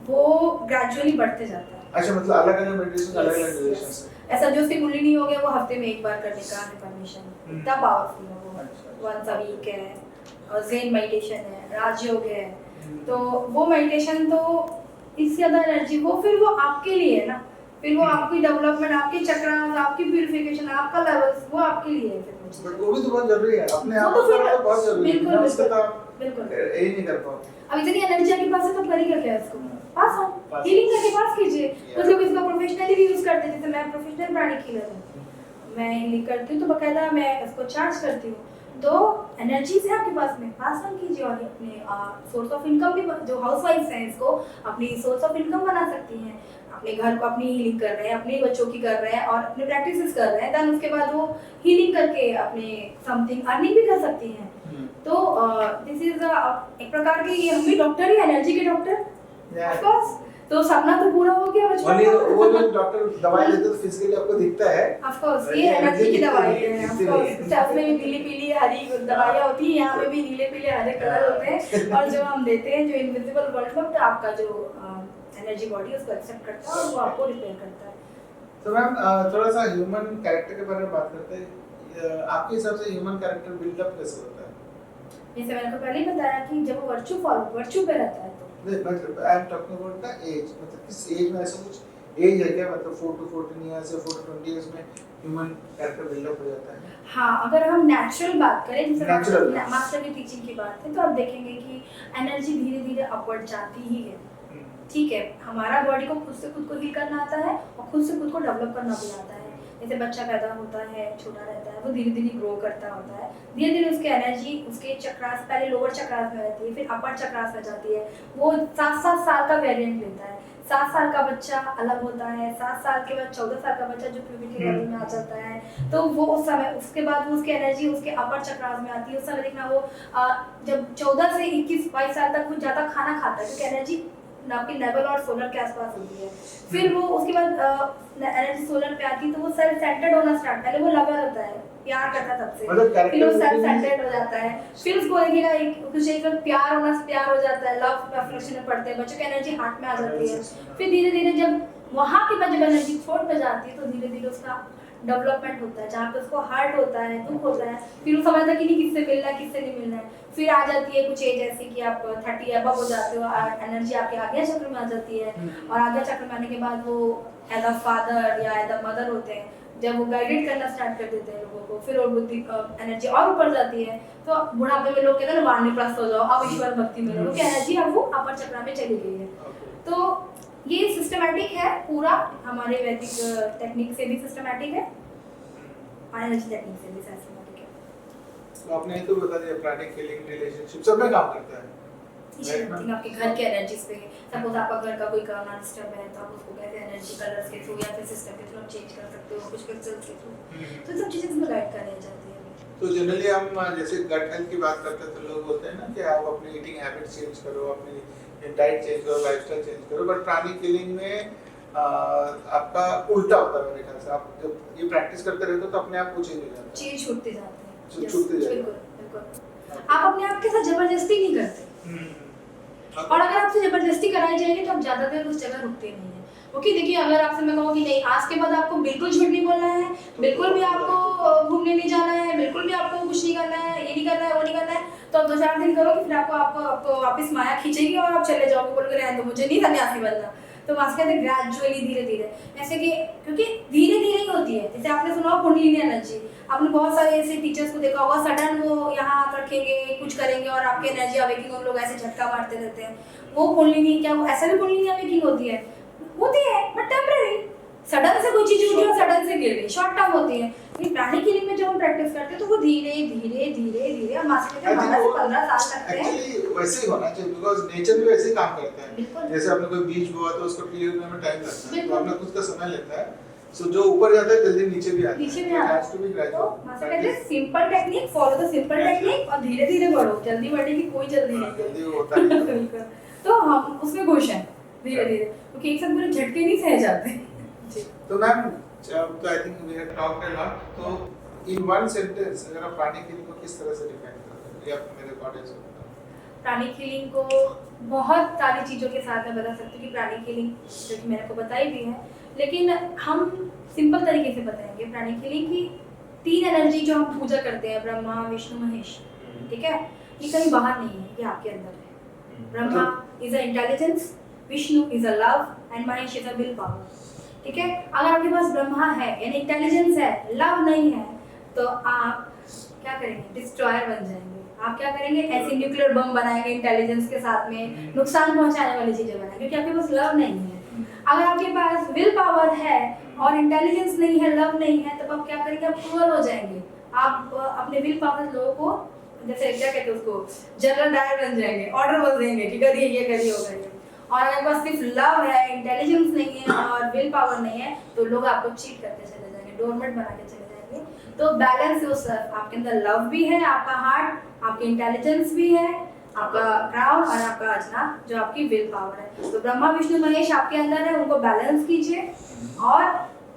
वो ग्रेजुअली बढ़ते जाता है। अच्छा, मतलब अलग-अलग मेडिटेशन, अलग-अलग ड्यूरेशन से। ऐसा जो उसकी कुंडलिनी हो गया वो हफ्ते में एक बार करने का है परमिशन, इतना पावरफुल है वो, वंस अ वीक है। और ज़ेन मेडिटेशन है, राजयोग है, तो वो मेडिटेशन तो इससे ज़्यादा एनर्जी वो फिर वो आपके लिए है ना, फिर वो आपकी डेवलपमेंट, आपके चक्रास, आपकी प्यूरिफिकेशन, आपका लेवल्स, वो आपके लिए है फिर वो चीज़। बट वो भी तो बहुत जरूरी है, अपने आप वो तो को फिर बहुत जरूरी है, बिल्कुल ना उसका तो बिल्कुल आप यही नहीं कर पाओगे। अब इतनी एनर्जी आपके पास है तो करेगा क्या इसको, pass on Pass healing on. करके पास कीजिए। Yeah. कुछ लोग इसको प्रोफेशनली भी यूज करते हैं, जैसे मैं प्रोफेशनल प्राणिक हीलर हूँ, मैं हीलिंग करती हूँ तो बकायदा मैं इसको चार्ज करती हूँ, तो एनर्जीज है आपके पास में, पास ऑन कीजिए और अपने सोर्स ऑफ इनकम भी, जो हाउसवाइफ्स हैं इसको अपनी सोर्स ऑफ इनकम बना सकती हैं, अपने घर को अपनी हीलिंग कर रहे हैं, अपने बच्चों की कर रहे हैं और अपने प्रैक्टिसेस कर रहे हैं, देन उसके बाद वो हीलिंग करके अपने समथिंग अर्निंग भी कर सकती हैं। तो दिस इज एक प्रकार की, ये हम भी डॉक्टर ही, एनर्जी के डॉक्टर, Yeah. ऑफ कोर्स, तो सपना तो पूरा हो गया बचपन Only का। वो जो डॉक्टर दवाई देते तो फिजिकली आपको दिखता है, ऑफ कोर्स और ये ये एनर्जी की energy दवाई की है, ऑफ दिखती कोर्स नहीं। स्टेप में भी पीली पीली हरी दवाइयाँ होती हैं, यहाँ पे भी नीले पीले हरे कलर होते हैं, और जो हम देते हैं जो इनविजिबल वर्ल्ड में, तो आपका जो एनर्जी बॉडी उसको एक्सेप्ट करता है और वो आपको रिपेयर करता है। तो मैम थोड़ा सा ह्यूमन कैरेक्टर के बारे में बात करते हैं, आपके हिसाब से ह्यूमन कैरेक्टर बिल्डअप कैसे होता है? जैसे मैंने आपको पहले ही बताया कि जब वो वर्चू पे रहता है तो मतलब I am talking about the age, मतलब किस एज में ऐसा कुछ एज है क्या, मतलब 4 to 14 इयर्स या 4 to 20 इयर्स में ह्यूमन कैरेक्टर बिल्डअप हो जाता है? हाँ, अगर हम नेचुरल बात करें, जैसे Natural. मास्टर की टीचिंग की बात है, तो आप देखेंगे कि एनर्जी धीरे धीरे अपवर्ड जाती ही है। ठीक है, हमारा बॉडी को खुद से खुद को हील करना आता है और खुद से खुद को डेवलप करना भी आता है, जैसे बच्चा पैदा होता है, छोटा रहता है, वो धीरे धीरे ग्रो करता होता है, धीरे धीरे उसकी एनर्जी उसके चक्रास, पहले लोअर चक्रास में रहती है, फिर अपर चक्रास में जाती है। वो 7-7 साल का वेरिएंट लेता है। 7 साल का बच्चा अलग होता है, 7 साल के बाद 14 साल का बच्चा जो प्यूबर्टी लेवल में आ जाता है, तो वो उस समय, उसके बाद वो उसकी एनर्जी उसके अपर चक्रास में आती है। उस समय देखना वो जब 14 से 21-22 साल तक वो ज़्यादा खाना खाता है, क्योंकि एनर्जी आपके लेवल और सोलर के आसपास होती है। फिर वो उसके बाद एनर्जी सोलर पे आती है, तो वो सेल्फ सेंटर्ड होना स्टार्ट, पहले वो लवर होता है, प्यार करता है सबसे, फिर वो सेल्फ सेंटर्ड हो जाता है, फिर उसको देखिएगा कुछ एक प्यार हो जाता है, लव अफेक्शन में पड़ते हैं, बच्चों की एनर्जी हार्ट में आ जाती है। फिर धीरे धीरे जब वहाँ के बाद जब एनर्जी थ्रोट पे जाती है, तो धीरे धीरे उसका डेवलपमेंट होता है, जहाँ पे उसको हर्ट होता है, दुख होता है, फिर वो समझता है कि नहीं किससे मिलना है, किससे नहीं मिलना है। फिर आ जाती है कुछ एज ऐसी कि आप 30 अबव हो जाते हो, एनर्जी आपके आज्ञा चक्र में आ जाती है, और आज्ञा चक्र में आने के बाद वो एज अ फादर या एज अ मदर होते हैं, जब वो गाइडेड करना स्टार्ट कर देते हैं लोगों को, फिर और बुद्धि एनर्जी और ऊपर जाती है, तो बुढ़ापे में लोग कहते हैं वानप्रस्थ हो जाओ, अब ईश्वर भक्ति में लोग एनर्जी अब वो अपर चक्र में चली गई है। तो ये सिस्टमैटिक है पूरा, हमारे वैदिक टेक्निक से भी सिस्टमैटिक है, एनर्जी टेक्निक से भी सिस्टमैटिक है। तो आपने ये तो बता दिया प्राणिक हीलिंग, रिलेशनशिप सब में काम करता है। आपके घर के एनर्जीज पे, सपोज आपका घर का कोई करना डिस्टर्ब है, तो आप उसको कैसे एनर्जी कलर्स के थ्रू या फिर सिस्टम के थ्रू आप चेंज कर सकते हो, कुछ क्रिस्टल्स के थ्रू, तो सब चीजें इसमें गाइड कराई जाती है। तो जनरली हम जैसे गट हेल्थ की बात करते हैं, तो लोग होते हैं ना कि आप अपनी ईटिंग हैबिट चेंज करो, अपनी डाइट चेंज करो, लाइफस्टाइल चेंज करो, बट प्राणिक हीलिंग में आपका उल्टा होता है मेरे ख्याल से। आप जब ये प्रैक्टिस करते रहते हो तो अपने आप वो चेंज हो जाता है, चेंज छूटते जाते हैं, छूटते जाते हैं। बिल्कुल बिल्कुल। आप अपने आप के साथ जबरदस्ती नहीं करते, और अगर आपसे जबरदस्ती कराई जाएगी तो आप ज्यादा देर उस जगह रुकते नहीं है। क्योंकि देखिए, अगर आपसे मैं कहूँ कि नहीं आज के बाद आपको बिल्कुल झूठ नहीं बोलना है, बिल्कुल भी आपको घूमने नहीं जाना है, बिल्कुल भी आपको कुछ नहीं करना है, ये नहीं करना है, वो नहीं करना है, तो आप 2-4 दिन करोगे, फिर आपको वापस माया खींचेगी और आप चले जाओगे, बोलोगे रहने दो, मुझे नहीं सन्यासी बनना। तो वहाँ से ग्रेजुअली धीरे धीरे ऐसे कि, क्योंकि धीरे धीरे ही होती है। जैसे आपने सुना हो कुंडलिनी एनर्जी, आपने बहुत सारे ऐसे टीचर्स को देखा होगा, सडन वो यहाँ हाथ रखेंगे, कुछ करेंगे और आपकी एनर्जी अवेकिंग, उन लोग ऐसे झटका मारते रहते हैं। वो कुंडलिनी, क्या वो ऐसा भी कुंडलिनी अवेकिंग होती है बट टेम्पररी, सडन से कोई चीज उठी और सडन से गिर गई, शॉर्ट टर्म होती है। लेकिन प्राणिक हीलिंग में जब हम प्रैक्टिस करते हैं तो वो धीरे धीरे धीरे धीरे, हम मास्टर के 12 से 15 साल लगते हैं। एक्चुअली वैसे ही होना चाहिए, बिकॉज़ नेचर भी वैसे ही काम करता है। जैसे आपने कोई बीज बोआ तो उसको क्लियर होने में टाइम लगता है, तो आपने खुद का समय लेता है, सो जो ऊपर जाता है जल्दी नीचे भी आता है, नीचे भी आता है। To be gradual. तो मास्टर कहते हैं simple technique, follow the simple technique, और धीरे धीरे बढ़ो, जल्दी बढ़ने की कोई जल्दी नहीं, जल्दी होता नहीं। तो हम उसमें खुश हैं धीरे धीरे, क्योंकि एक साथ पूरे झटके नहीं सह जाते। तो मैम, तो I think we have talked a lot, तो इन वन सेंटेंस अगर आप प्राणिक हीलिंग को किस तरह से डिफाइन करोगे, या मेरे ऑडियंस को? प्राणिक हीलिंग को बहुत सारी चीज़ों के साथ मैं बता सकती हूँ कि प्राणिक हीलिंग, जो कि मैंने आपको बताई भी है, लेकिन हम सिंपल तरीके से बताएंगे। प्राणिक हीलिंग की 3 एनर्जी जो हम पूजा करते हैं, ब्रह्मा विष्णु महेश, ठीक है, ये कहीं बाहर नहीं है, ये आपके अंदर है। Brahma is a intelligence, Vishnu is a love, and Mahesh is a will power, ठीक है। अगर आपके पास ब्रह्मा है यानी इंटेलिजेंस है, लव नहीं है, तो आप क्या करेंगे, डिस्ट्रॉयर बन जाएंगे। आप क्या करेंगे, ऐसे न्यूक्लियर बम बनाएंगे इंटेलिजेंस के साथ में, नुकसान पहुंचाने वाली चीजें बनाएंगे, क्योंकि आपके पास लव नहीं है। अगर आपके पास विल पावर है और इंटेलिजेंस नहीं है, लव नहीं है, तब आप क्या करेंगे, आप क्रूअल हो जाएंगे। आप अपने विल पावर लोगों को, जैसे क्या कहते हैं उसको, जनरल डायर बन जाएंगे, ऑर्डर बोल देंगे कि करिए ये करिए वो करिए। और अगर बस सिर्फ लव है, इंटेलिजेंस नहीं है और विल पावर नहीं है, तो लोग आपको चीट करते चले जाएंगे, डोरमेट बना के चले जाएंगे। तो बैलेंस योरसेल्फ, आपके अंदर लव भी है, आपका हार्ट, आपकी इंटेलिजेंस भी है, आपका क्राउन और आपका अजना जो आपकी विल पावर है। तो ब्रह्मा विष्णु महेश आपके अंदर है, उनको बैलेंस कीजिए और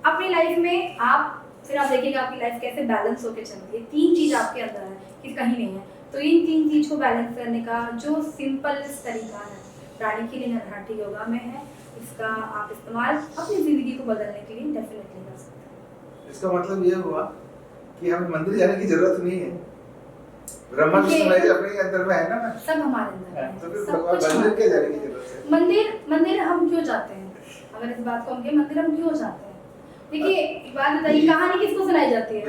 अपनी लाइफ में आप, फिर आप देखिएगा आपकी लाइफ कैसे बैलेंस होकर चलती है। 3 चीज आपके अंदर है कि कहीं नहीं है, तो इन 3 चीज को बैलेंस करने का जो सिंपल तरीका है प्राणिक हीलिंग और हार्टी योगा में है, इसका आप इस्तेमाल अपनी जिंदगी को बदलने के लिए डेफिनेटली कर सकते हैं। इसका मतलब ये हुआ कि हमें मंदिर जाने की जरूरत नहीं है, ब्रह्मा विष्णु महेश अपने अंदर में है ना, सब हमारे अंदर है, तो फिर सब कुछ मंदिर के जाने की जरूरत है? मंदिर हम क्यों जाते हैं, अगर इस बात को हम कहें, मंदिर हम क्यों जाते हैं? देखिए एक बात बताइए, कहानी किसको सुनाई जाती है?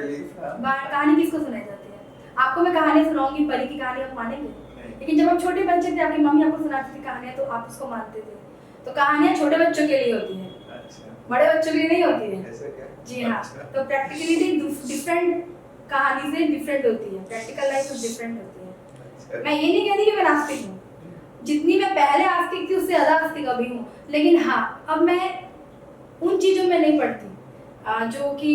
कहानी किसको सुनाई जाती है? आपको मैं कहानी सुनाऊंगी, परी की कहानी, आप मानेंगे? लेकिन जब आप छोटे बच्चे थे, आपकी मम्मी आपको सुनाती थी कहानियां, तो आप उसको मानते थे। तो कहानियां छोटे बच्चों के लिए होती हैं, अच्छा, बड़े बच्चों के लिए नहीं होती है। ऐसा क्या? जी हाँ, अच्छा। तो प्रैक्टिकलिटी डिफरेंट कहानी से डिफरेंट होती है, प्रैक्टिकल लाइफ डिफरेंट होती है। अच्छा। मैं ये नहीं कहती कि मैं नास्तिक हूँ, जितनी मैं पहले आस्तिक थी उससे ज़्यादा आस्तिक अभी हूँ, लेकिन हाँ अब मैं उन चीज़ों में नहीं पड़ती जो कि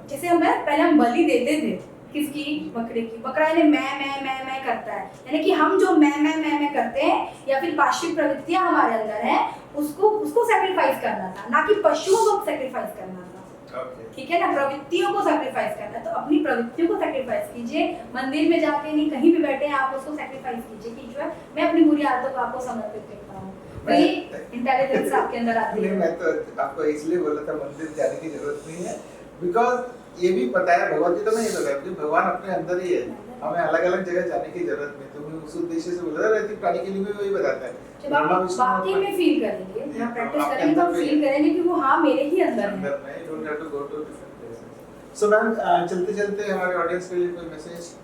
जैसे पहले हम बलि देते थे किसकी, बकरे की, बकरा यानी मैं करता है, यानी कि हम जो मैं करते हैं या फिर पाश्विक प्रवृत्तियां हमारे अंदर हैं उसको सैक्रिफाइस करना था, ना कि पशुओं को सैक्रिफाइस करना था। Okay. ठीक है ना, प्रवृत्तियों को सैक्रिफाइस करना है, तो अपनी प्रवृत्तियों को सैक्रिफाइस कीजिए, मंदिर में जाके नहीं कहीं भी बैठे आप उसको सैक्रिफाइस कीजिए कि जो है मैं अपनी बुरी आदतों को आपको समर्पित करता हूँ, वही इंटेलिजेंस आपके अंदर आती नहीं, है। मैं तो आपको इसलिए बोला था मंदिर जाने की जरूरत नहीं है, बिकॉज ये भी पता है भगवत गीता में ये बताया कि भगवान अपने अंदर ही है, हमें अलग अलग जगह जाने की जरूरत नहीं। तो मैं उस उद्देश्य से बोला रहती प्राणी के लिए भी वही बताता है। जब आप वाकई में फील करेंगे, जब प्रैक्टिस करेंगे तो आप फील करेंगे कि वो हाँ मेरे ही अंदर है। अंदर में don't have to go to different places. So ma'am, चलते हमारे ऑडियंस के लिए कोई मैसेज?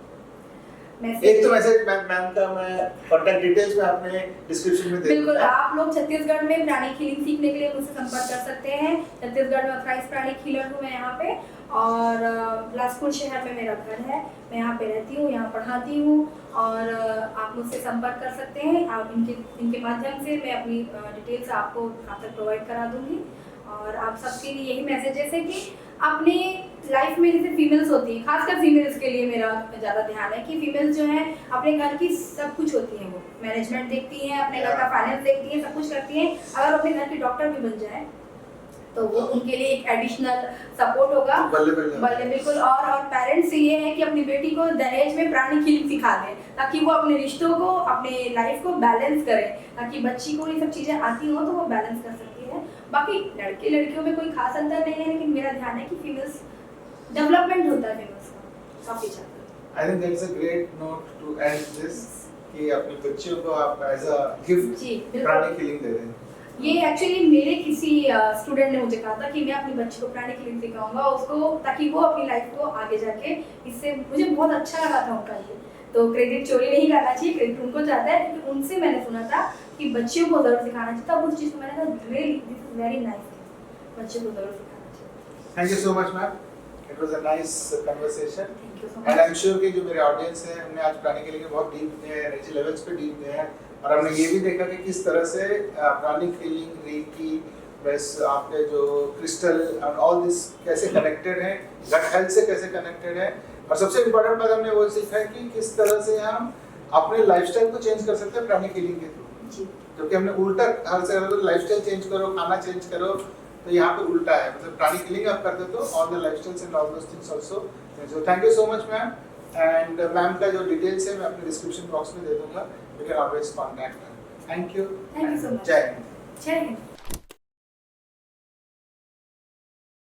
एक तो मैसेज मैम का मैं कांटेक्ट डिटेल्स में आपने डिस्क्रिप्शन में दे दिया। बिल्कुल, आप लोग छत्तीसगढ़ में प्राणी हीलिंग सीखने के लिए मुझसे संपर्क कर सकते हैं। छत्तीसगढ़ में ऑथराइज्ड प्राणी हीलर हूँ मैं यहाँ पे, और बिलासपुर शहर में मेरा घर है, मैं यहाँ पे रहती हूँ, यहाँ पढ़ाती हूँ, और आप मुझसे संपर्क कर सकते हैं। आप इनके माध्यम से मैं अपनी डिटेल्स आपको आप तक प्रोवाइड करा दूँगी। और आप सबके लिए यही मैसेजेस है कि अपने लाइफ में जैसे फीमेल्स होती हैं, खासकर फीमेल्स के लिए मेरा ज़्यादा ध्यान है कि फीमेल्स जो हैं अपने घर की सब कुछ होती हैं, वो मैनेजमेंट देखती हैं, अपने घर का फाइनेंस देखती हैं, सब कुछ करती हैं। अगर अपने घर की डॉक्टर भी बन जाए तो वो उनके लिए एक एडिशनल सपोर्ट होगा। बल्ले बिल्कुल। और पेरेंट्स से ये है कि अपनी बेटी को दहेज में प्राणी हीलिंग सिखा दें, ताकि वो अपने रिश्तों को, अपने लाइफ को बैलेंस करे, ताकि बच्ची को ये सब चीज़ें आती हो तो वो बैलेंस कर सकती है। बाकी लड़के लड़कियों में कोई खास अंतर नहीं है, लेकिन मेरा ध्यान है कि फीमेल्स डेवलपमेंट होता है फीमेल्स का काफ़ी ज़्यादा। I think that's a great note to end this, कि अपनी बच्चियों को आप एज अ गिफ्ट प्राणी हीलिंग दे दें। ये एक्चुअली मेरे किसी स्टूडेंट ने मुझे कहा था कि मैं अपनी बच्ची को प्राणी हीलिंग सिखाऊंगा उसको, ताकि वो अपनी लाइफ को आगे जाके, इससे मुझे बहुत अच्छा लगा था उनका ये। तो क्रेडिट चोरी नहीं करना चाहिए, क्रेडिट उनको जाता है, क्योंकि उनसे मैंने सुना था कि बच्चियों को जरूर सिखाना चाहिए। तब उस चीज़ को मैंने कहा really this is very nice, बच्चों को जरूर सिखाना चाहिए। Thank you so much ma'am, it was a nice conversation. Thank you so and much. I am sure कि जो मेरे ऑडियंस है हमने आज प्राणी के लिए बहुत डीप गए हैं, एनर्जी लेवल्स पे डीप गए हैं, और हमने ये भी देखा कि किस तरह से प्राणी हीलिंग, रेकी, बस आपके जो क्रिस्टल और ऑल दिस कैसे कनेक्टेड है, गट हेल्थ से कैसे कनेक्टेड है, और सबसे इम्पोर्टेंट बात हमने वो सीखा है कि किस तरह से हम अपने लाइफस्टाइल को चेंज कर सकते हैं प्राणी हीलिंग के थ्रू। क्योंकि हमने उल्टा हर से लाइफस्टाइल चेंज करो, खाना चेंज करो, तो यहाँ पे उल्टा है, मतलब प्राणी हीलिंग आप कर दो तो all the lifestyles and all those things also. So thank you so much ma'am, and ma'am का जो डिटेल्स है मैं अपने डिस्क्रिप्शन बॉक्स में दे दूंगा, you can always contact. Thank you so much. जय हिंद। जय हिंद।